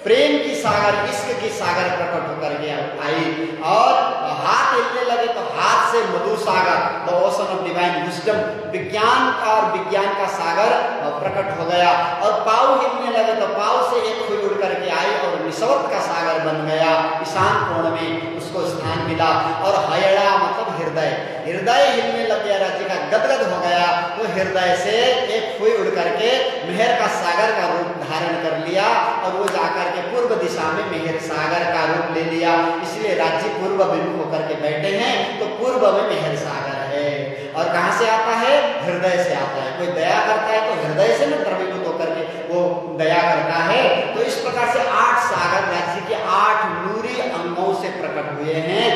प्रेम की सागर, इश्क की सागर प्रकट होकर के आई। और हाथ हिलने लगे तो हाथ से Madhu Sagar, the ocean of divine wisdom, विज्ञान का और विज्ञान का सागर प्रकट हो गया। और पाँव हिलने लगे तो पाँव से एक फुई उड़ करके आई और निस्वत का सागर बन गया। ईशान कोण में उसको स्थान मिला। और हयड़ा मतलब हृदय, हृदय हिलने लग गया, राज्य का गदगद हो गया। तो हृदय से एक फुई उड़ करके मेहर का सागर का रूप धारण कर लिया और वो जाकर के पूर्व दिशा में मेहर सागर का रूप ले लिया। इसलिए राज्य पूर्व अभिमुख होकर के बैठे हैं, तो पूर्व में मेहर सागर है। और कहाँ से आता है, हृदय से आता है। कोई दया करता है तो हृदय से न द्रवीभूत होकर के वो दया करता है। तो इस प्रकार से 8 सागर राज्य के 8 नूरी अंगों से प्रकट हुए हैं।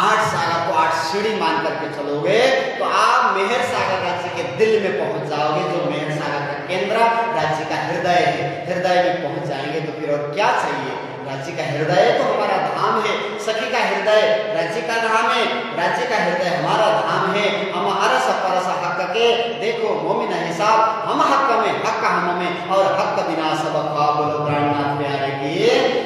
8 सागर को 8 सीढ़ी मान करके चलोगे तो आप मेहर सागर राज्य के दिल में पहुंच जाओगे, जो मेहर सागर का केंद्र राज्य का हृदय है। हृदय में पहुंच जाएंगे तो फिर और क्या चाहिए। राज्य का हृदय तो हमारा धाम है, सखी का हृदय राज्य का धाम है, राज्य का हृदय हमारा धाम है। हम अरस परस हक के देखो मोमिन हिसाब, हम हक में हक हम में और हक बिना सब ख्वाब। बोलो प्राणनाथ प्यारे की।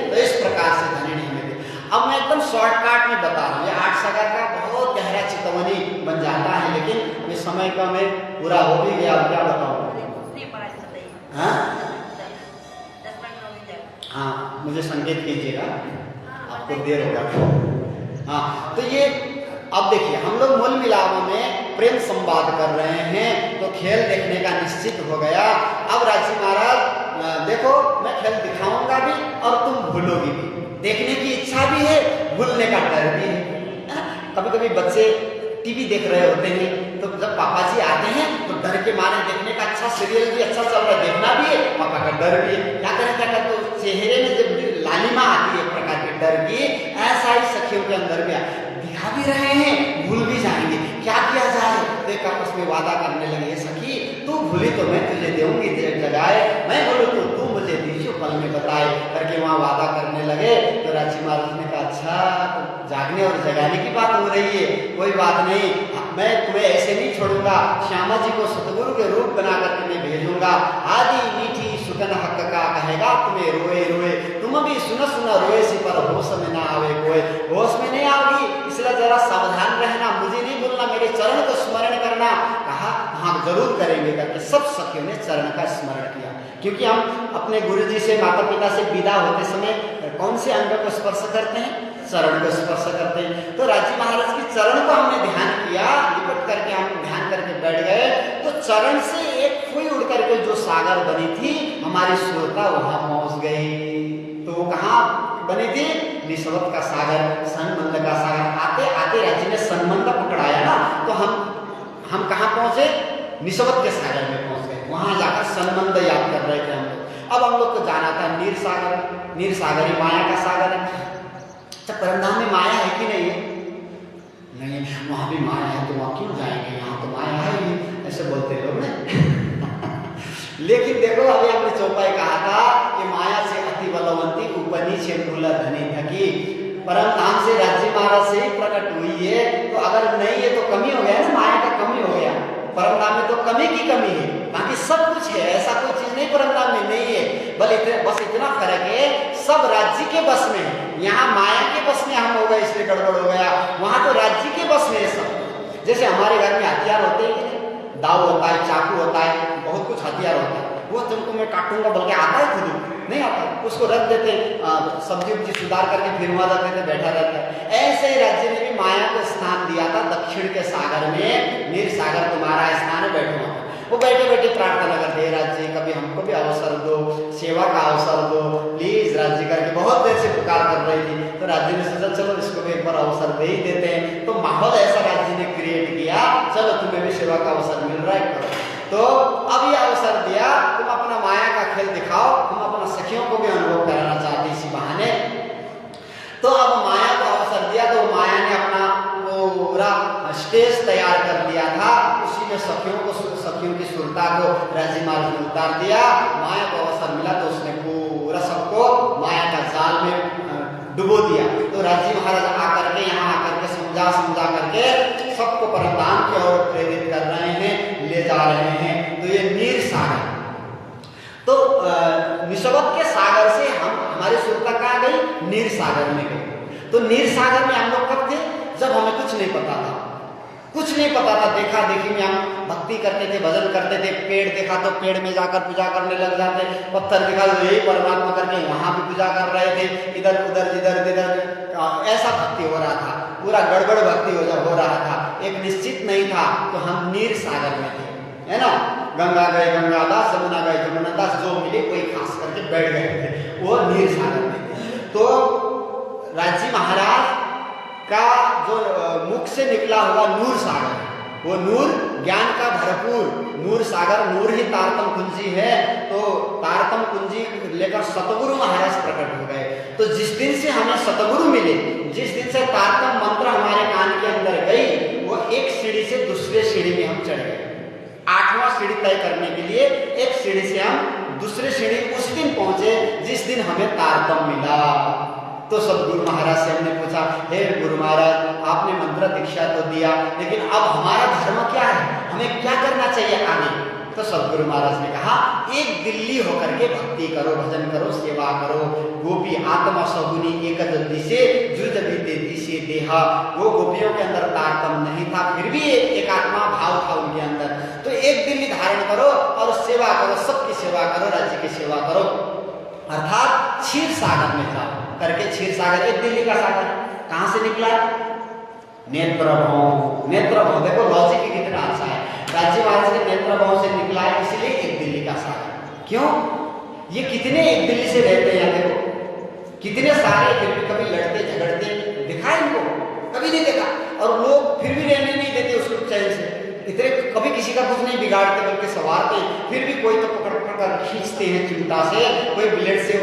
तो इस प्रकार से धनी हमें। अब मैं एकदम शॉर्टकट में बता रहा हूँ, ये 8 सागर का बहुत गहरा चितवनी बन जाता है, लेकिन इस समय का मैं पूरा हो भी गया। क्या बताऊँ, हाँ मुझे संकेत कीजिएगा, आपको देर होगा। हाँ तो ये अब देखिए हम लोग मूल मिलावों में प्रेम संवाद कर रहे हैं, तो खेल देखने का निश्चित हो गया। अब राज्य महाराज देखो मैं खेल दिखाऊंगा भी और तुम भूलोगी भी। देखने की इच्छा भी है, भूलने का डर भी है। कभी कभी बच्चे टीवी देख रहे होते हैं, तो जब पापा जी आते हैं तो डर के मारे देखने का, अच्छा सीरियल भी अच्छा चल रहा है देखना भी है, पापा का डर भी है। क्या करें तो चेहरे में जब लालिमा आती है एक प्रकार के डर की, ऐसा ही सखियों के अंदर भी दिखा भी रहे हैं, भूल भी जाएंगे। क्या किया जाए, तो एक आपस में वादा करने लगे, सखी तू भूली तो मैं तुझे दूंगी जगाए, मैं बोलूँ तो तू मुझे दीजिए पल में बताए, करके वहाँ वादा करने लगे। तो राज्य महाराज ने कहा अच्छा तो जागने और जगाने की बात हो रही है, कोई बात नहीं, मैं तुम्हें ऐसे नहीं छोड़ूंगा। श्यामा जी को सतगुरु के रूप बना करके मैं भेजूंगा। आदि मीठी सुकन हक का कहेगा तुम्हें रोए रोए, तुम भी सुना सुना रोए सी पर होश में ना आवे कोई। होश में नहीं आओगी, इसलिए जरा सावधान रहना, मुझे नहीं भूलना, मेरे चरण को स्मरण करना। कहा हाँ जरूर करेंगे करके सब सखियों ने चरण का स्मरण किया। क्योंकि हम अपने गुरुजी से, माता पिता से विदा होते समय कौन से अंग को स्पर्श करते हैं? चरण को स्पर्श करते हैं। तो राजी महाराज की चरण को हमने ध्यान किया, लिपट करके हम ध्यान करके बैठ गए, तो चरण से एक फुई उड़ करके जो सागर बनी थी हमारी सुरता वहां पहुंच गई। तो वो कहाँ बनी थी? निस्वत का सागर, सनमंद का सागर। आते आते राज्य ने सनमंद पकड़ाया ना, तो हम कहाँ पहुंचे? निस्वत के सागर में पहुंच गए। वहां जाकर सनमंद याद कर रहे थे हम लोग। अब हम लोग को जाना था नीर सागर। नीर सागर ही माया का सागर है। अच्छा, परमधाम में माया है कि नहीं है? नहीं, वहां भी माया है, तो वहां क्यों जाएंगे? यहाँ तो माया है ही, ऐसे बोलते लोग ना। लेकिन देखो, अभी हमने चौपाई कहा था कि माया से अति बलवंती उपनी से मूला धनी थकी। परमधाम से राज्य महाराज से ही प्रकट हुई है, तो अगर नहीं है तो कमी हो गया ना, माया का कमी हो गया। परमधाम में तो कमी की कमी है, बाकी सब कुछ है, ऐसा कोई चीज नहीं परमधाम में नहीं है। बस इतना फर्क है, सब राज्य के बस में है। यहाँ माया के बस में हम हो गए इसलिए गड़बड़ हो गया, वहां तो राज्य के बस में है सब। जैसे हमारे घर में हथियार होते हैं, दाव होता है, चाकू होता है, बहुत कुछ हथियार होता है, वो तुमको मैं काटूंगा बोल के आता है, खुद नहीं आता, उसको रख देते, सब्जी उब्जी सुधार करके फिर वहां रख देते, बैठा रहता है। ऐसे ही राज्य ने भी माया को स्थान दिया था दक्षिण के सागर में। नीर सागर तुम्हारा स्थान है, बैठो। वो बैठे बैठे प्रार्थना करते, राज्य कभी हमको भी अवसर दो, सेवा का अवसर दो प्लीज राज्य करके बहुत देर से पुकार कर रही थी। तो राज्य ने सोचा चलो इसको भी एक बार अवसर दे ही देते हैं। तो माहौल ऐसा राज्य ने क्रिएट किया, चलो तुम्हें भी सेवा का अवसर मिल रहा है, करो। तो अब ये अवसर दिया, तुम अपना माया का खेल दिखाओ, तुम अपना सखियों को भी अनुभव कराना चाहते इसी बहाने। तो अब माया को अवसर दिया, तो माया ने अपना पूरा स्टेज तैयार कर दिया था, उसी में सखियों की सुरता को राजी महाराज ने उतार दिया। माया को अवसर मिला तो उसने पूरा सबको माया का जाल में डुबो दिया। तो राजी महाराज आकर के यहाँ आकर के समझा करके सबको परमधाम की ओर प्रेरित कर रहे हैं, ले जा रहे हैं। तो ये नीर सागर, तो निस्वत के सागर से हमारी सुरता कहाँ गई? नीर सागर में गई। तो नीर सागर में हम लोग कब थे? जब हमें कुछ नहीं पता था, देखा देखी में हम भक्ति करते थे, भजन करते थे। पेड़ देखा तो पेड़ में जाकर पूजा करने लग जाते, पत्थर दिखा तो यही परमात्मा करके वहां भी पूजा कर रहे थे, इधर उधर जिधर जिधर ऐसा भक्ति हो रहा था, पूरा गड़बड़ भक्ति हो रहा था, एक निश्चित नहीं था। तो हम नीर सागर में थे, है ना। गंगा गए गंगादास, जमुना गए जमुनादास, जो मिले कोई खास करके बैठ गए थे, वो नीर सागर में थे। तो राज्य महाराज का जो मुख से निकला हुआ नूर सागर, वो नूर ज्ञान का भरपूर नूर सागर, नूर ही तारतम कुंजी है। तो तारतम कुंजी लेकर सतगुरु महाराज प्रकट हो गए। तो जिस दिन से हमें सतगुरु मिले, जिस दिन से तारतम मंत्र हमारे कान के अंदर गई, वो एक सीढ़ी से दूसरे सीढ़ी में हम चढ़ गए। 8वां सीढ़ी तय करने के लिए एक सीढ़ी से हम दूसरे सीढ़ी उस दिन पहुंचे जिस दिन हमें तारतम मिला। तो सदगुरु महाराज से हमने पूछा, हे गुरु महाराज, आपने मंत्र दीक्षा तो दिया, लेकिन अब हमारा धर्म क्या है, हमें क्या करना चाहिए आगे? तो सदगुरु महाराज ने कहा, एक दिल्ली होकर के भक्ति करो, भजन करो, सेवा करो। गोपी आत्मा सगुनी एक दिशे जुज बीते दिशे देहा। वो गोपियों के अंदर तारतम नहीं था, फिर भी एक आत्मा भाव था उनके अंदर। तो एक दिल्ली धारण करो और सेवा करो, सबकी सेवा करो, राज्य की सेवा करो, अर्थात क्षीर सागर में जाओ करके। क्षीर सागर एक दिल्ली का सागर कहां से निकला? नेत्रभव। देखो लॉजिक कितना अच्छा है, राज्य महाराज के नेत्रभव से निकला है, इसलिए एक दिल्ली का सागर। क्यों? ये कितने एक दिल्ली से रहते हैं, देखो कितने सारे, फिर भी कभी लड़ते झगड़ते दिखा इनको? कभी नहीं देखा। और लोग फिर भी रहने नहीं देते उसको चैन से, इतने कभी किसी का कुछ नहीं बिगाड़ते बल्कि संवारते, फिर भी कोई तो पकड़ कर खींचते हैं चिंता से, कोई ब्लेड से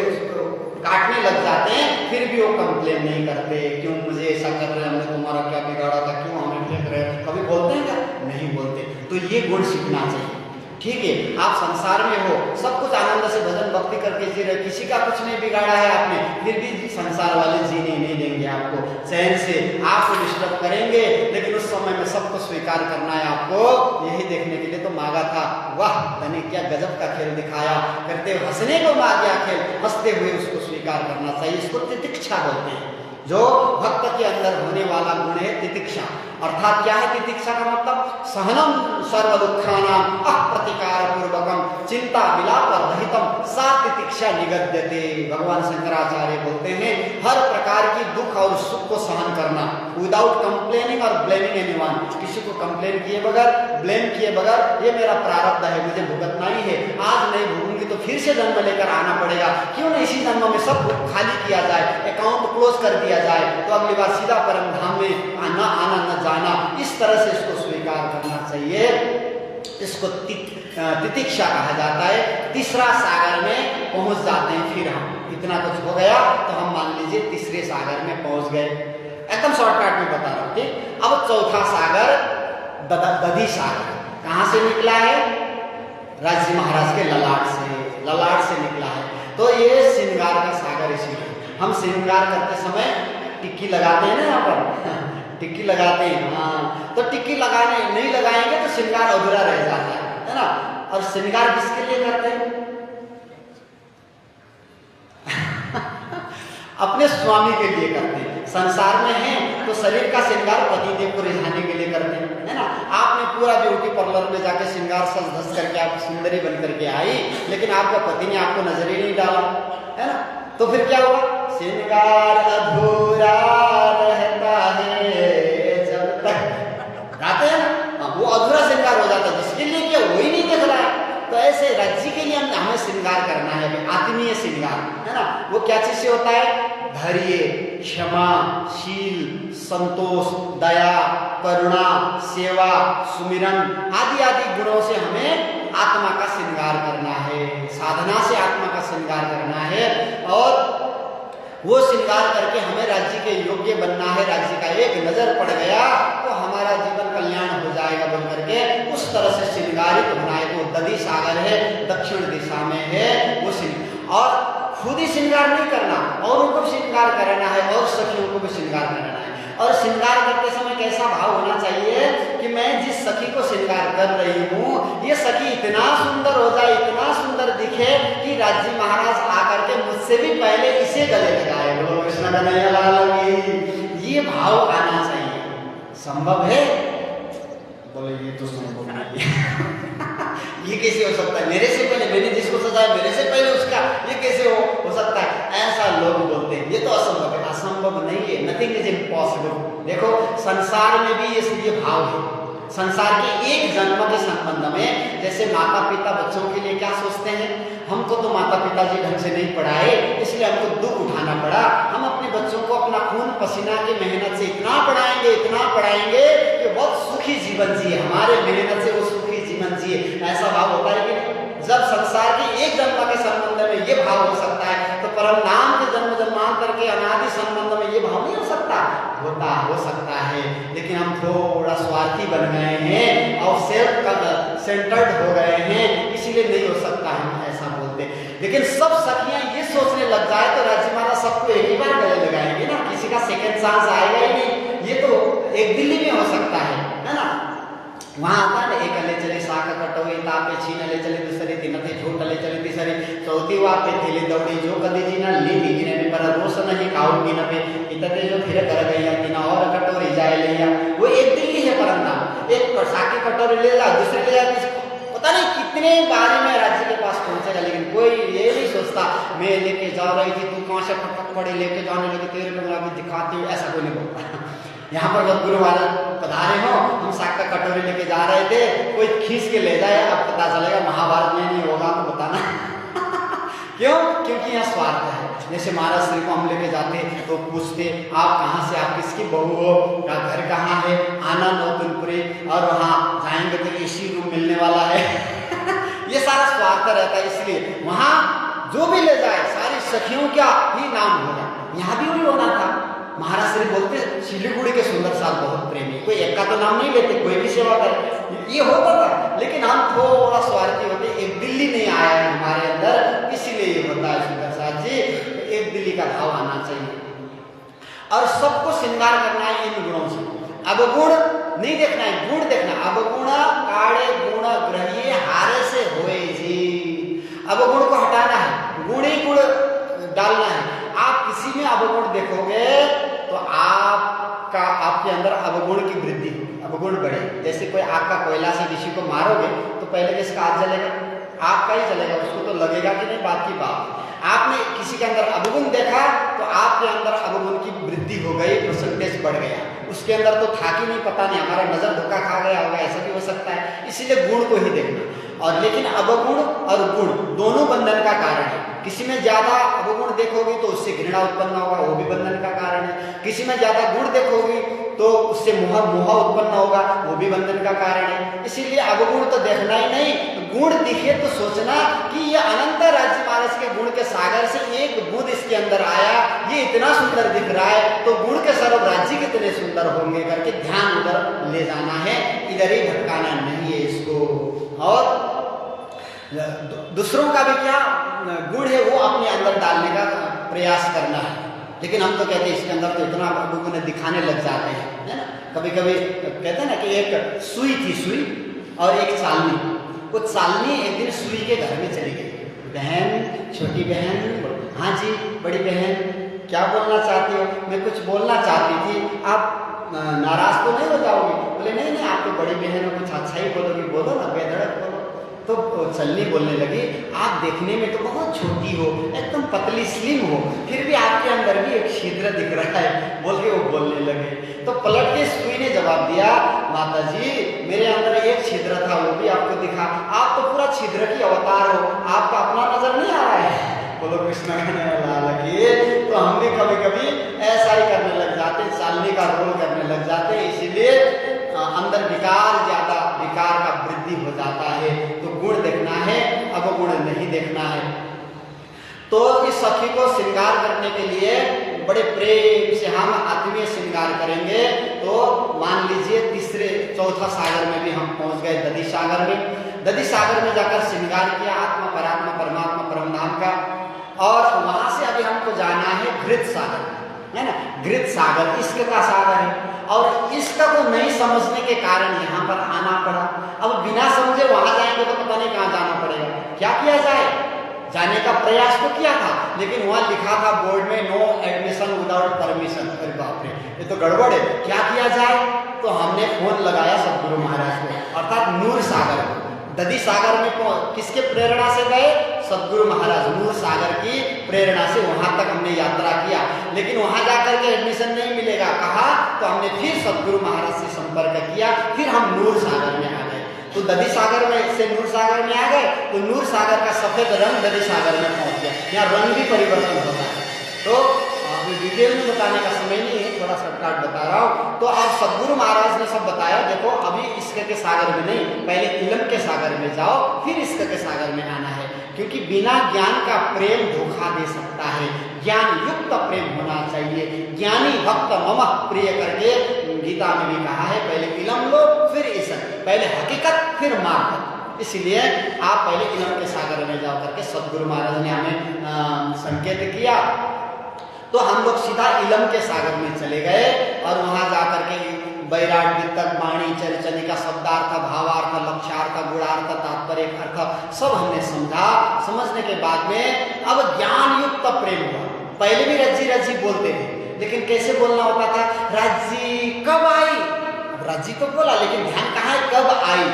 काटने लग जाते हैं, फिर भी वो कंप्लेन नहीं करते, क्यों मुझे ऐसा कर रहे हैं, हमने तुम्हारा क्या बिगाड़ा था, क्यों हमें फेंक रहे हैं? कभी बोलते हैं क्या? नहीं बोलते। तो ये गुण सीखना चाहिए, ठीक है। आप संसार में हो, सब कुछ आनंद से भजन भक्ति करके जी रहे, किसी का कुछ नहीं बिगाड़ा है आपने, फिर भी संसार वाले जीने नहीं देंगे आपको चैन से, आपको डिस्टर्ब करेंगे। लेकिन उस समय में सबको स्वीकार करना है आपको, यही देखने के लिए तो मांगा था। वाह धनी क्या गजब का खेल दिखाया, करते हंसने को मांग गया खेल, हंसते हुए उसको स्वीकार करना चाहिए। इसको तितिक्षा बोलते हैं, जो भक्त के अंदर होने वाला गुण है तितिक्षा। अर्थात क्या है तितिक्षा का मतलब? सहनम सर्व दुखानाम अप्रतिकार पूर्वकम चिंता विलाप रहितम सा तितिक्षा निगद्यते। भगवान शंकराचार्य बोलते हैं हर प्रकार की दुख और सुख को सहन करना विदाउट कंप्लेनिंग और ब्लेमिंग एनीवन। किसी को कंप्लेन किए बगैर, ब्लेम किए बगैर, ये मेरा प्रारब्ध है, मुझे भुगतना ही है, आज नहीं भूगूंगी तो फिर से जन्म लेकर आना पड़ेगा, क्यों नहीं इसी जन्म में सब खाली किया जाए, अकाउंट क्लोज कर दिया जाए, तो अगली बार सीधा परम धाम में आना आना न जाना। इस तरह से इसको स्वीकार करना चाहिए। इसको तितिक्षा कहा जाता है। तीसरा सागर में पहुंच जाते हैं फिर हम, इतना कुछ हो गया तो हम मान लीजिए तीसरे सागर में पहुंच गए, एकदम शॉर्टकट में बता रहा हूं, ठीक। अब चौथा सागर दधी सागर कहां से निकला है? राज महाराज के ललाट से निकला है। तो ये श्रृंगार का सागर, इसीलिए हम श्रृंगार करते समय टिक्की लगाते हैं ना, यहाँ पर टिक्की लगाते हैं, हाँ, तो टिक्की लगाने नहीं लगाएंगे तो श्रृंगार अधूरा रह जाता है ना। और श्रृंगार किसके लिए करते हैं? अपने स्वामी के लिए करते हैं। संसार में हैं तो शरीर का श्रृंगार पतिदेव को रिझाने के लिए करते हैं, है ना। आपने पूरा ब्यूटी पार्लर में जाके श्रृंगार सज धस करके आप सुंदरी बन करके आई, लेकिन आपका पति ने आपको नजर ही नहीं डाला, है ना, तो फिर क्या हुआ? श्रृंगार अधूरा रहता है जब तक, गाते हैं ना, वो अधूरा श्रृंगार हो जाता है, जिसके लिए क्या वही नहीं देख रहा है। तो ऐसे राज्य के लिए हमें श्रृंगार करना है, आत्मीय श्रृंगार, है ना। वो क्या चीज से होता है? धैर्य, क्षमा, शील, संतोष, दया, करुणा, सेवा, सुमिरन आदि आदि गुणों से हमें आत्मा का श्रृंगार करना है, साधना से आत्मा का श्रृंगार करना है, और वो श्रृंगार करके हमें राज्य के योग्य बनना है। राज्य का एक नजर पड़ गया तो हमारा जीवन कल्याण हो जाएगा बन करके उस तरह से श्रृंगारित होना है। वो दधी सागर है, दक्षिण दिशा में है वो और खुद ही श्रृंगार नहीं करना, औरों को श्रृंगार करना है और सखियों को भी श्रृंगार करना है। और श्रृंगार करते समय कैसा भाव होना चाहिए कि मैं जिस सखी को श्रृंगार कर रही हूँ, ये सखी इतना सुंदर हो जाए, इतना सुंदर दिखे कि राज्य महाराज आकर के मुझसे भी पहले इसे गले लगाए। बोलो कृष्ण कन्हैया लाल की। ये भाव आना चाहिए। संभव है? बोले ये तो संभव नहीं है। ये कैसे हो सकता है? मेरे से पहले मैंने जिसको सजाया, मेरे से पहले उसका, ये कैसे हो सकता है? ऐसा लोग बोलते हैं। ये तो असंभव है। असंभव नहीं है, नथिंग इज इम्पॉसिबल। देखो संसार में भी ये भाव है। संसार के एक जन्म के संबंध में, जैसे माता पिता बच्चों के लिए क्या सोचते हैं, हमको तो माता पिताजी ढंग से नहीं पढ़ाए, इसलिए हमको दुख उठाना पड़ा, हम अपने बच्चों को अपना खून पसीना की मेहनत से इतना पढ़ाएंगे कि बहुत सुखी जीवन जिए, हमारे मेहनत से वो सुखी जीवन जिए। ऐसा भाव होता है कि जब संसार के एक जन्म के संबंध में ये भाव हो सकता है, तो परम नाम के जन्म जन्मांतर के अनादि संबंध में ये भाव नहीं हो सकता? हो सकता है, लेकिन हम थोड़ा स्वार्थी बन गए हैं और सेल्फ सेंटर्ड हो गए हैं, इसीलिए नहीं हो सकता, हम ऐसा बोलते। लेकिन सब सखियां ये सोचने लग जाए तो राज्य महाराज सबको एक ही बार गले लगाएंगे ना, किसी का सेकंड चांस आएगा ही नहीं। ये तो एक दिल्ली में हो सकता है ना। वहां आता है एक ले चले साक कटोई तापे छीन ले चले दूसरी तीन थे झूठ ले चले तीसरी चौथी वापे थेले दौड़ी जो कदी जी ना ली बिगिने में पर रोस नहीं खाऊंगी न पे इतने जो फिर कर गई तीन और कटोरी जाए लिया। वो एक दिल्ली है परंदा, एक साकी कटोरी ले जा, दूसरी ले जा, पता नहीं कितने बारे में राज्य के पास पहुंचेगा, लेकिन कोई ये नहीं सोचता मैं लेके जा रही थी, तू कहाँ से फटक पड़ी लेके जाने लगी, तेरे को मैं दिखाती हूँ, ऐसा कोई नहीं बोलता। यहाँ पर जब गुरु महाराज पधारे हो, हम साग का कटोरी लेके जा रहे थे, कोई खींच के ले जाए, अब पता चलेगा महाभारत में नहीं होगा तो बताना। क्यों? क्योंकि यहाँ स्वार्थ है। जैसे महाराज श्री को हम लेके जाते तो पूछते आप कहाँ से, आप किसकी बहू हो, का घर कहाँ है, आना नौतनपुरी, और वहाँ जाएंगे तो एसी रूम मिलने वाला है। ये सारा स्वार्थ रहता है, इसलिए वहाँ जो भी ले जाए सारी सखियों का ही नाम होगा। यहाँ भी वही होना था। महाराज श्री बोलते सिलीगुड़ी के सुंदर साथ बहुत प्रेमी, कोई एक का तो नाम नहीं लेते, कोई भी सेवा करे, ये होता था। लेकिन हम थोड़ा स्वार्थी होते, एक दिल्ली नहीं आया है हमारे अंदर, इसीलिए ये होता है सुंदर साथ जी। एक दिल्ली का भाव आना चाहिए और सबको श्रृंगार करना है इन गुणों से। अवगुण नहीं देखना है, गुण देखना। अवगुण काड़े गुण ग्रहिए हारे से होए जी। अवगुण को हटाना है, गुण ही गुण डालना है। आप किसी में अवगुण देखोगे आपके अंदर अवगुण की वृद्धि होगी, अवगुण बढ़े। जैसे कोई आग का कोयला से किसी को मारोगे तो पहले किसका आग जलेगा? आग का ही जलेगा, उसको तो लगेगा कि नहीं, बात की बात। आपने किसी के अंदर अवगुण देखा तो आपके अंदर अवगुण की वृद्धि हो गई, परसेंटेज बढ़ गया। उसके अंदर तो था कि नहीं पता नहीं, हमारा नजर धोखा खा गया होगा, ऐसा भी हो सकता है। इसीलिए गुण को ही देखना। और लेकिन अवगुण और गुण दोनों बंधन का कारण है। किसी में ज्यादा अवगुण देखोगे तो उससे घृणा उत्पन्न होगा, वो भी बंधन का कारण है। किसी में ज्यादा गुण देखोगे तो उससे मोह उत्पन्न होगा, वो भी बंधन का कारण है। इसीलिए अवगुण तो देखना ही नहीं, गुण दिखे तो सोचना कि ये अनंत राज्य महाराज के गुण के सागर से एक बूंद इसके अंदर आया, ये इतना सुंदर दिख रहा है, तो गुण के सर्व राज्य कितने सुंदर होंगे करके ध्यान उधर ले जाना है, इधर ही भटकाना नहीं है इसको। और दूसरों का भी क्या गुण है वो अपने अंदर डालने का प्रयास करना है। लेकिन हम तो कहते हैं इसके अंदर तो इतना गुण दिखाने लग जाते हैं, है ना। कभी कभी कहते हैं ना कि एक सुई थी, सुई और एक चालनी। वो चालनी एक दिन सुई के घर में चली गई। बहन, छोटी बहन, हाँ जी बड़ी बहन, क्या बोलना चाहती हो? मैं कुछ बोलना चाहती थी, आप नाराज तो नहीं हो जाओगे? बोले नहीं नहीं, आप तो बड़ी बहन हो, कुछ अच्छा ही बोलोगी, बोलो ना, बेधड़क बोलो। तो चलनी बोलने लगी, आप देखने में तो बहुत छोटी हो, एकदम पतली स्लिम हो, फिर भी आपके अंदर भी एक छिद्र दिख रहा है, बोल के वो बोलने लगे। तो पलट के सुई ने जवाब दिया, माता जी मेरे अंदर एक छिद्र था, वो भी आपको दिखा, आप तो पूरा छिद्र की अवतार हो, आपका अपना नजर नहीं आ रहा है। बोलो कृष्ण लगे। तो हम भी कभी कभी ऐसा ही करने लग जाते, चालनी का रोल करने लग जाते, इसीलिए अंदर विकार का वृद्धि हो जाता है। तो गुण देखना है, अवगुण नहीं देखना है। तो इस सखी को श्रृंगार करने के लिए बड़े प्रेम से हम आत्मीय श्रृंगार करेंगे। तो मान लीजिए चौथा सागर में भी हम पहुंच गए, दधि सागर में। दधि सागर में जाकर श्रृंगार किया आत्मा परात्मा परमात्मा परमधाम का। और वहां से अभी हमको जाना है घृत सागर, है ना। घृत सागर इश्क का सागर है, और इसका को नहीं समझने के कारण यहाँ पर आना पड़ा। अब बिना समझे वहां जाएंगे तो पता नहीं कहाँ जाना पड़ेगा। क्या किया जाए? जाने का प्रयास तो किया था, लेकिन वहां लिखा था बोर्ड में नो एडमिशन विदाउट परमिशन। अरे बाप रे, ये तो गड़बड़ है, क्या किया जाए? तो हमने फोन लगाया सदगुरु महाराज को, अर्थात नूर सागर को। दधि सागर में किसके प्रेरणा से गए? सदगुरु महाराज नूर सागर की प्रेरणा से वहां तक हमने यात्रा किया। लेकिन वहां जाकर के एडमिशन नहीं मिलेगा, कहा तो हमने फिर सदगुरु महाराज से संपर्क किया, फिर हम नूर सागर में आ गए। तो दधि सागर में से नूर सागर में आ गए, तो नूर सागर का सफेद रंग दधि सागर में पहुंच गया। यहाँ रंग भी परिवर्तन होता है। तो डिटेल में बताने का समय नहीं है, थोड़ा शॉर्टकट बता रहा हूँ। तो अब सदगुरु महाराज ने सब बताया, देखो अभी इश्क के सागर में नहीं, पहले इल्म के सागर में जाओ, फिर इश्क के सागर में आना है। क्योंकि बिना ज्ञान का प्रेम धोखा दे सकता है, ज्ञान युक्त प्रेम होना चाहिए। ज्ञानी भक्त मम प्रिय करके गीता में भी कहा है, पहले इल्म लो फिर इश्क, पहले हकीकत फिर मार्ग। इसलिए आप पहले इल्म के सागर में जाओ करके सदगुरु महाराज ने हमें संकेत किया। तो हम लोग सीधा इलम के सागर में चले गए, और वहां जाकर के वैराट वितक वाणी चरिचनिका शब्दार्थ भावार्थ लक्ष्यार्थ गुणार्थ तात्पर्य अर्थ सब हमने समझा। समझने के बाद में अब ज्ञान युक्त प्रेम हुआ। पहले भी रज्जी रज्जी बोलते थे, लेकिन कैसे बोलना होता था? रज्जी कब आई? रज्जी तो बोला, लेकिन ध्यान कहाँ है, कब आई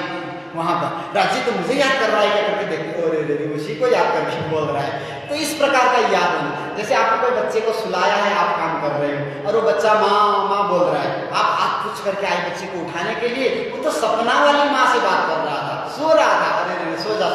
वहां पर। राजी तो मुझे याद कर रहा है क्या करके देखते, और उसी को याद करके बोल रहा है। तो इस प्रकार का याद होना, जैसे आपको कोई बच्चे को सुलाया है, आप काम कर रहे हो और वो बच्चा माँ माँ बोल रहा है, आप हाथ पूछ करके आए बच्चे को उठाने के लिए, वो तो सपना वाली माँ से बात कर रहा था, सो रहा था, अरे सो जा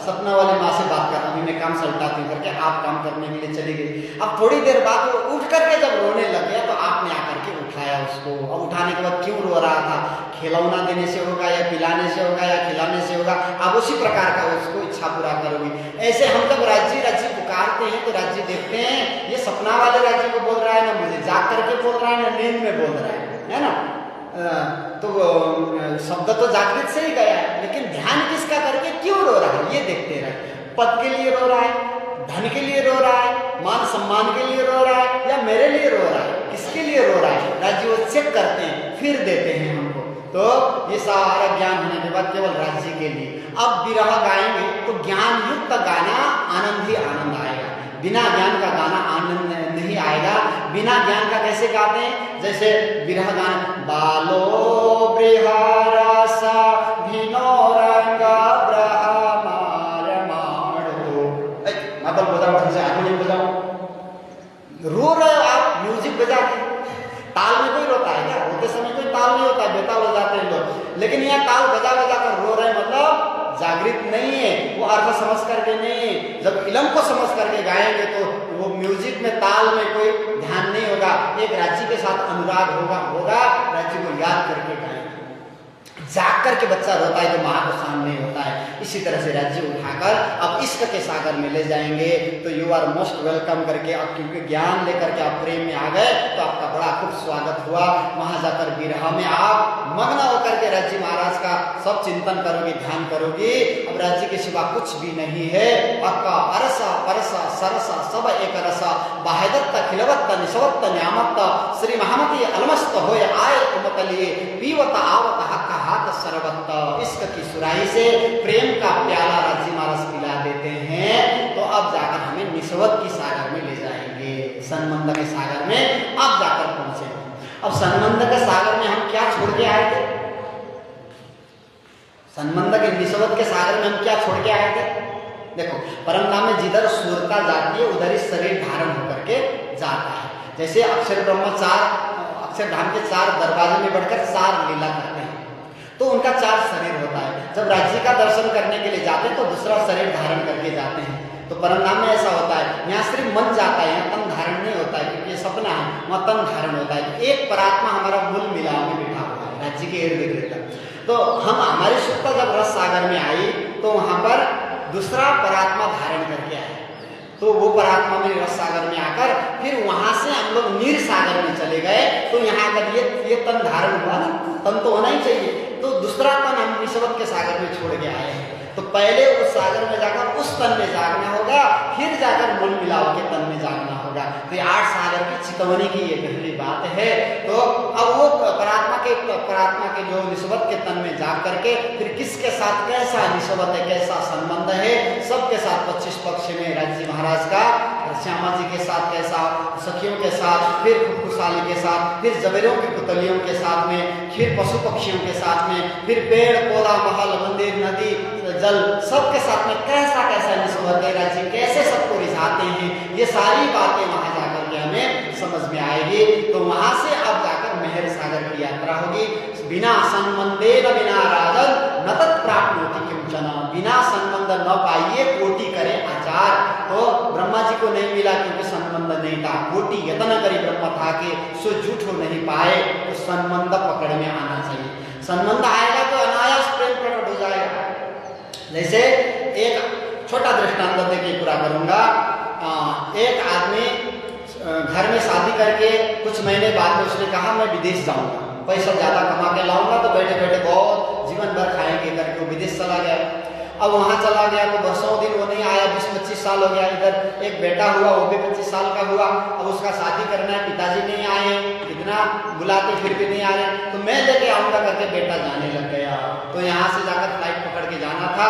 सपना वाली माँ से बात कर, अभी मैं काम सलटाती हूँ करके आप काम करने के लिए चली गई। अब थोड़ी देर बाद वो उठ करके जब रोने लग गया, तो आपने आकर के उठाया उसको। और उठाने के बाद क्यों रो रहा था? खिलौना देने से होगा, या पिलाने से होगा, या खिलाने से होगा, आप उसी प्रकार का उसको इच्छा पूरा करोगे। ऐसे हम जब राज्य राज्य पुकारते हैं तो राज्य देखते हैं, ये सपना वाले राज्य को बोल रहा है ना, मुझे जाग करके बोल रहा है ना, नींद में बोल रहा है ना। तो शब्द तो जागृत से ही गया है, लेकिन ध्यान किसका करके क्यों रो रहा है, ये देखते रहे। पद के लिए रो रहा है, धन के लिए रो रहा है, मान सम्मान के लिए रो रहा है, या मेरे लिए रो रहा है, किसके लिए रो रहा है? राज्य वो चेक करते हैं, फिर देते हैं हमको। तो ये सारा ज्ञान होने के बाद केवल राज्य के लिए अब विरह गाएंगे, तो ज्ञान युक्त गाना आनंद ही आनंद आएगा। बिना ज्ञान का गाना आनंद नहीं आएगा। बिना ज्ञान का कैसे गाते हैं? जैसे विरह गाना, बालो बृहरसा भिनो रंग ब्रह्मार माड़ो, मतलब बजाओ ढंग से, हारमोनियम बजाओ। रो रहे हो आप म्यूजिक बजा के, ताल में कोई रोता है क्या? रोते समय कोई ताल नहीं होता, बेताल हो जाते हैं लोग। लेकिन यहाँ ताल बजा बजा कर रो रहे, मतलब जागृत नहीं है, वो अर्थ समझ करके नहीं है। जब इलम को समझ करके गाएंगे तो वो म्यूजिक में, ताल में कोई ध्यान नहीं होगा, एक राज्य के साथ अनुराग होगा, राज्य को याद करके गाएंगे। जाग करके बच्चा रोता है तो माँ को सामने होता है। इसी तरह से राज्य उठाकर अब इश्क के सागर में ले जाएंगे तो यू आर मोस्ट वेलकम करके, अब क्योंकि ज्ञान लेकर के आप प्रेम में आ गए तो आपका बड़ा खूब स्वागत हुआ। वहां जाकर विरह में आप मग्न होकर के राज्य महाराज का सब चिंतन करोगे, ध्यान करोगे। अब राज्य के सिवा कुछ भी नहीं है। अक्का अरसा परसा सरसा सब एक रसा, बाहेदत्त खिलवत्त निशवत्त न्यामत्त, श्री महामती अलमस्त होए आए उमतलिए, पीवत आवत हक्का हाथ सरवत्त। इश्क की सुराही से प्रेम का प्याला राज्य महाराज पिला देते हैं। तो अब जाकर हमें निशवत की सागर में ले जाएंगे, सनमंद के सागर में अब जाकर पहुंचे। अब सनमंद के सागर में हम क्या छोड़ के आए थे? सनमंद के निशवत के सागर में हम क्या छोड़ के आए थे? देखो, परम धाम में जिधर सूरता जाती है उधर ही शरीर धारण होकर के जाता है। जैसे अक्षर ब्रह्म अक्षरधाम के 4 दरवाजे में बढ़कर 4 लीला करते हैं तो उनका 4 शरीर होता है। जब राज्य का दर्शन करने के लिए जाते हैं तो दूसरा शरीर धारण करके जाते हैं। तो परम धाम में ऐसा होता है, यहाँ सिर्फ मन जाता है, यहाँ तन धारण नहीं होता है, क्योंकि ये सपना है, वहाँ तन धारण होता है। एक परात्मा हमारा मूल मिलाव में बैठा हुआ है राज्य के इर्द गिर्द। तो हम हमारी सुखता जब रस सागर में आई तो वहाँ पर दूसरा परात्मा धारण करके आए। तो वो परात्मा में रस सागर में आकर फिर वहां से हम लोग नीर सागर में चले गए। तो यहाँ अगर ये तन धारण हुआ ना, तन तो होना ही चाहिए, तो दूसरा तन हम निशवत के सागर में छोड़ के आए हैं। तो पहले उस सागर में जाकर उस तन में जागना होगा, फिर जाकर मूल मिलाव के तन में जागना होगा। तो 8 सागर की चितवनी की ये पहली बात है। तो अब वो परात्मा के जो निशवत के तन में जाग करके फिर किसके साथ कैसा निशवत है, कैसा संबंध है, सबके साथ 25 पक्ष में राज्य महाराज का, श्यामा जी के साथ कैसा, सखियों के साथ, फिर खुशहाली के साथ, फिर जबेरों की पुतलियों के साथ में, फिर पशु पक्षियों के साथ में, फिर पेड़ पौधा महल मंदिर नदी जल सबके साथ में कैसा कैसा निशवत है राज्य, कैसे सबको रिझाते हैं, ये सारी बातें वहां जाकर के हमें समझ में आएगी। तो वहां से अब जाकर मेहर सागर की यात्रा होगी। बिना संबंधे न बिना राजन न तत्प्राप्नोति किंचन, बिना संबंध न पाइए कोटि करे आचार। तो ब्रह्मा जी को नहीं मिला क्योंकि संबंध नहीं था, कोटि यत्न करी ब्रह्म था के सो झूठ हो नहीं पाए। तो संबंध पकड़ में आना चाहिए। संबंध आएगा तो अनायास प्रेम प्रकट हो जाएगा। जैसे एक छोटा दृष्टांत देके पूरा करूंगा। एक आदमी घर में शादी करके कुछ महीने बाद में उसने कहा मैं विदेश जाऊंगा, पैसा ज्यादा कमा के लाऊंगा तो बैठे बैठे बहुत जीवन भर खाएंगे करके वो विदेश चला गया। अब वहां चला गया तो बरसों दिन वो नहीं आया, 20-25 साल हो गया। इधर एक बेटा हुआ, वो भी 25 साल का हुआ। अब उसका शादी करना है, पिताजी नहीं आए, कितना बुलाते फिर भी नहीं आ रहे। तो मैं लेके आऊंगा करके बेटा जाने लग गया। तो यहाँ से जाकर फ्लाइट पकड़ के जाना था,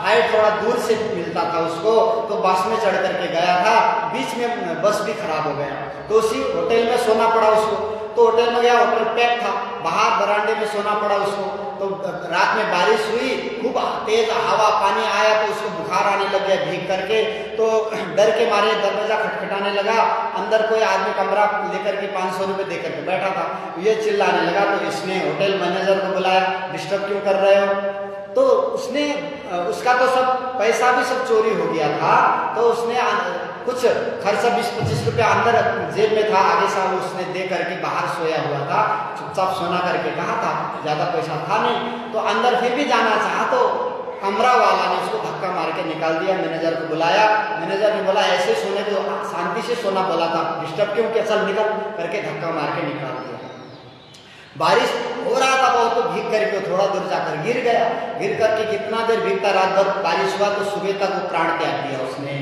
फ्लाइट थोड़ा दूर से मिलता था उसको, तो बस में चढ़ करके गया था, बीच में बस भी खराब हो गया। तो उसी होटल में सोना पड़ा उसको। तो होटल में गया, होटल पैक था, बाहर बरामदे में सोना पड़ा उसको। तो रात में बारिश हुई, खूब तेज हवा पानी आया तो उसको बुखार आने लग गया भीग करके। तो डर के मारे दरवाजा खटखटाने लगा। अंदर कोई आदमी कमरा लेकर के 500 रुपये दे करके बैठा था। ये चिल्लाने लगा तो इसने होटल मैनेजर को बुलाया, डिस्टर्ब क्यों कर रहे हो? तो उसने उसका तो सब पैसा भी सब चोरी हो गया था। तो उसने कुछ खर्चा 20-25 रुपया अंदर जेब में था, आगे से उसने दे करके बाहर सोया हुआ था, चुपचाप सोना करके कहा था, ज्यादा पैसा था नहीं। तो अंदर फिर भी जाना चाहा तो कमरा वाला ने उसको धक्का मार के निकाल दिया। मैनेजर को बुलाया, मैनेजर ने बोला ऐसे सोने को शांति से सोना बोला था, डिस्टर्ब क्यों किया, चल निकल करके धक्का मार के निकाल दिया। बारिश हो रहा था बहुत, तो भीग करके थोड़ा दूर जाकर गिर गया। गिर करके कितना देर भीगता, रात भर बारिश हुआ तो सुबह तक वो प्राण त्याग दिया उसने।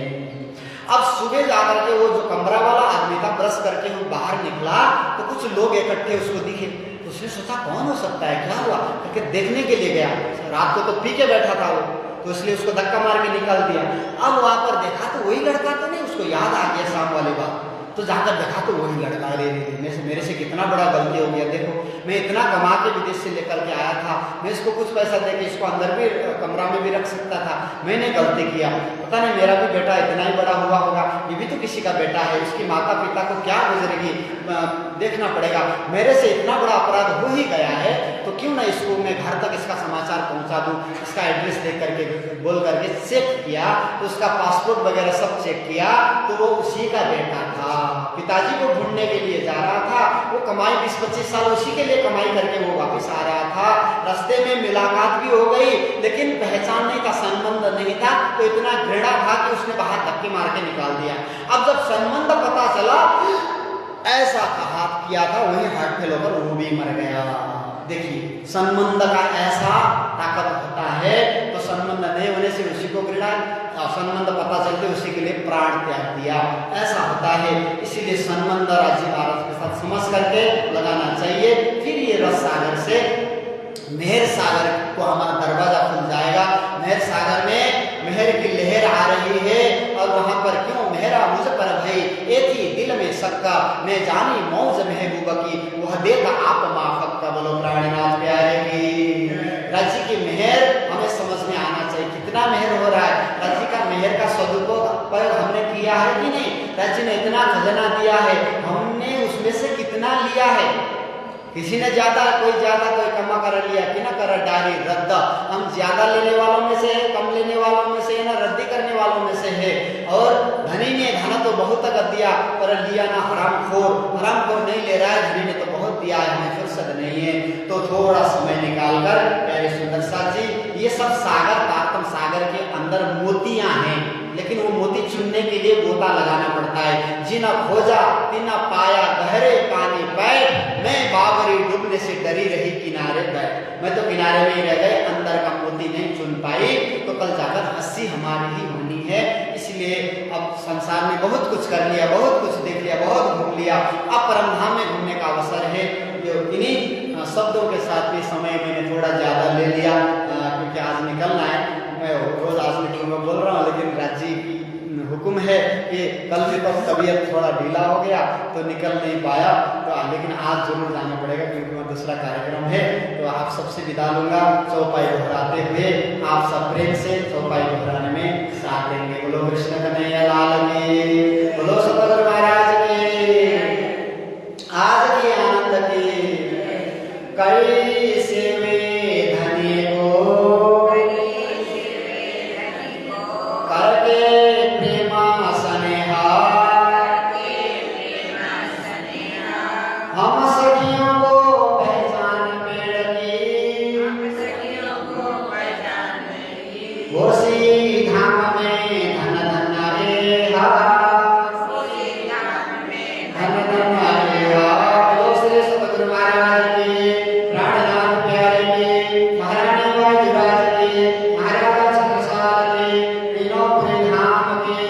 अब सुबह जाकर के वो जो कमरा वाला आदमी था ब्रश करके वो बाहर निकला तो कुछ लोग इकट्ठे उसको दिखे। उसने सोचा कौन हो सकता है, क्या हुआ करके देखने के लिए गया। रात को तो पी के बैठा था वो। तो इसलिए उसको धक्का मार के निकाल दिया। अब वहां पर देखा तो वही लड़का तो नहीं, उसको याद आ गया शाम वाली बात, तो जाकर देखा तो वही लड़का। अरे मेरे से कितना बड़ा गलती हो गया, देखो मैं इतना कमा के विदेश से लेकर के आया था, मैं इसको कुछ पैसा दे के इसको अंदर भी कमरा में भी रख सकता था, मैंने गलती किया। पता नहीं मेरा भी बेटा इतना ही बड़ा हुआ होगा, ये भी तो किसी का बेटा है, उसकी माता पिता को क्या गुजरेगी देखना पड़ेगा। मेरे से इतना बड़ा अपराध हो ही गया है तो क्यों ना इसको मैं घर तक इसका समाचार पहुंचा दूं। इसका एड्रेस देख करके बोल करके चेक किया तो उसका पासपोर्ट वगैरह सब चेक किया तो वो उसी का बेटा था। पिताजी को ढूंढने के लिए जा रहा था, वो कमाई 20-25 साल उसी के लिए कमाई करके वो वापस आ रहा था। रास्ते में मुलाकात भी हो गई लेकिन पहचान नहीं था, संबंध नहीं था, तो इतना घृणा था कि उसने बाहर धक्के मार के निकाल दिया। अब जब संबंध पता चला, ऐसा आघात किया था, वही हार्ट फेल होकर वो भी मर गया। देखिए संबंध का ऐसा ताकत होता है, तो संबंध नहीं होने से उसी को घृणा, संबंध पता चलते उसी के लिए प्राण त्याग दिया, ऐसा होता है। इसीलिए संबंध राज्य भारत के साथ समझ करके लगाना चाहिए, फिर ये रस सागर से मेहर सागर को हमारा दरवाजा खुल जाएगा। मेहर सागर में मेहर की लहर आ रही है और वहां पर क्यों मेहरा मुझ पर भई एथी दिल में सक्का, मैं जानी मौज महबूबा की वह देता आप माफक का। बोलो प्राणनाथ प्यारे की। राज्य की मेहर हमें समझ में आना चाहिए, कितना मेहर हो रहा है, राज्य का मेहर का सदुपयोग हमने किया है कि नहीं। राज्य ने इतना खजाना दिया है, हमने उसमें से कितना लिया है। किसी ने ज्यादा, कोई कमा कर लिया कि ना कर डायरी रद्द। हम ज्यादा लेने वालों में से है, कम लेने वालों में से है ना, रद्दी करने वालों में से है। और धनी ने धन तो बहुत तक दिया पर लिया ना हरामखोर नहीं ले रहा है, धनी ने तो बहुत दिया है, हमें फुर्सत नहीं है। तो थोड़ा समय निकाल कर प्यारे सुंदर साथ जी, ये सब सागर तारतम सागर के अंदर मोतियां हैं, लेकिन वो मोती चुनने के लिए गोता लगाना पड़ता है। जिना खोजा तिना पाया गहरे पानी बैठ, मैं बाबरी डूबने से डरी रही किनारे बैठ। मैं तो किनारे में ही रह गए, अंदर का मोती नहीं चुन पाई, तो कल जाकर हंसी हमारी ही होनी है। इसलिए अब संसार में बहुत कुछ कर लिया, बहुत कुछ देख लिया, बहुत घूम लिया, अब परमधाम में घूमने का अवसर है। जो इन्हीं शब्दों के साथ भी समय मैंने थोड़ा ज्यादा ले लिया क्योंकि आज निकलना है। मैं रोज आज निकलूंगा बोल रहा हूँ, लेकिन राज्य की हुक्म है कि कल भी तब तबीयत थोड़ा ढीला हो गया तो निकल नहीं पाया, तो लेकिन आज जरूर जाना पड़ेगा क्योंकि वहाँ दूसरा कार्यक्रम है। तो आप सबसे विदा लूंगा चौपाई दोहराते हुए, आप सब प्रेम से चौपाई दोहराने में साथ देंगे। बोलो कृष्ण कन्हैया लाल की, बोलो सतगुरु महाराज की, आज की आनंद की। कैसे वे धनी को करके प्रेमा स्नेहा, हम सखियों को पहचान पेड़ की, घोसी धाम में धन धन रे हा, धन धन रे हा। बोलो श्री सतगुरु महाराज की, प्राणनाथ प्यारे की, महारानी वायुराज की, महाराजा छत्रसाल की, तीनों धाम की,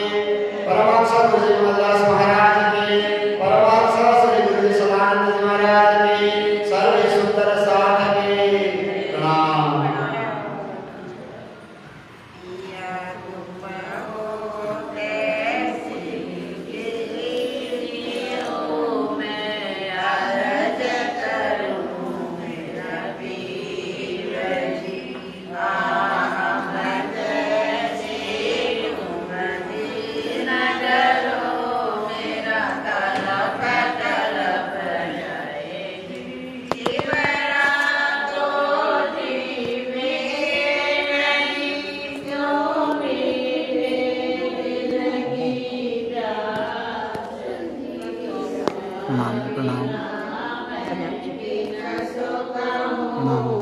परमहंस गुरु जी महाराज महाराज की, परमहंस श्री गुरु जी सदानंद जी महाराज की, सर्व सुंदर साथ की प्रणाम। प्रणाम।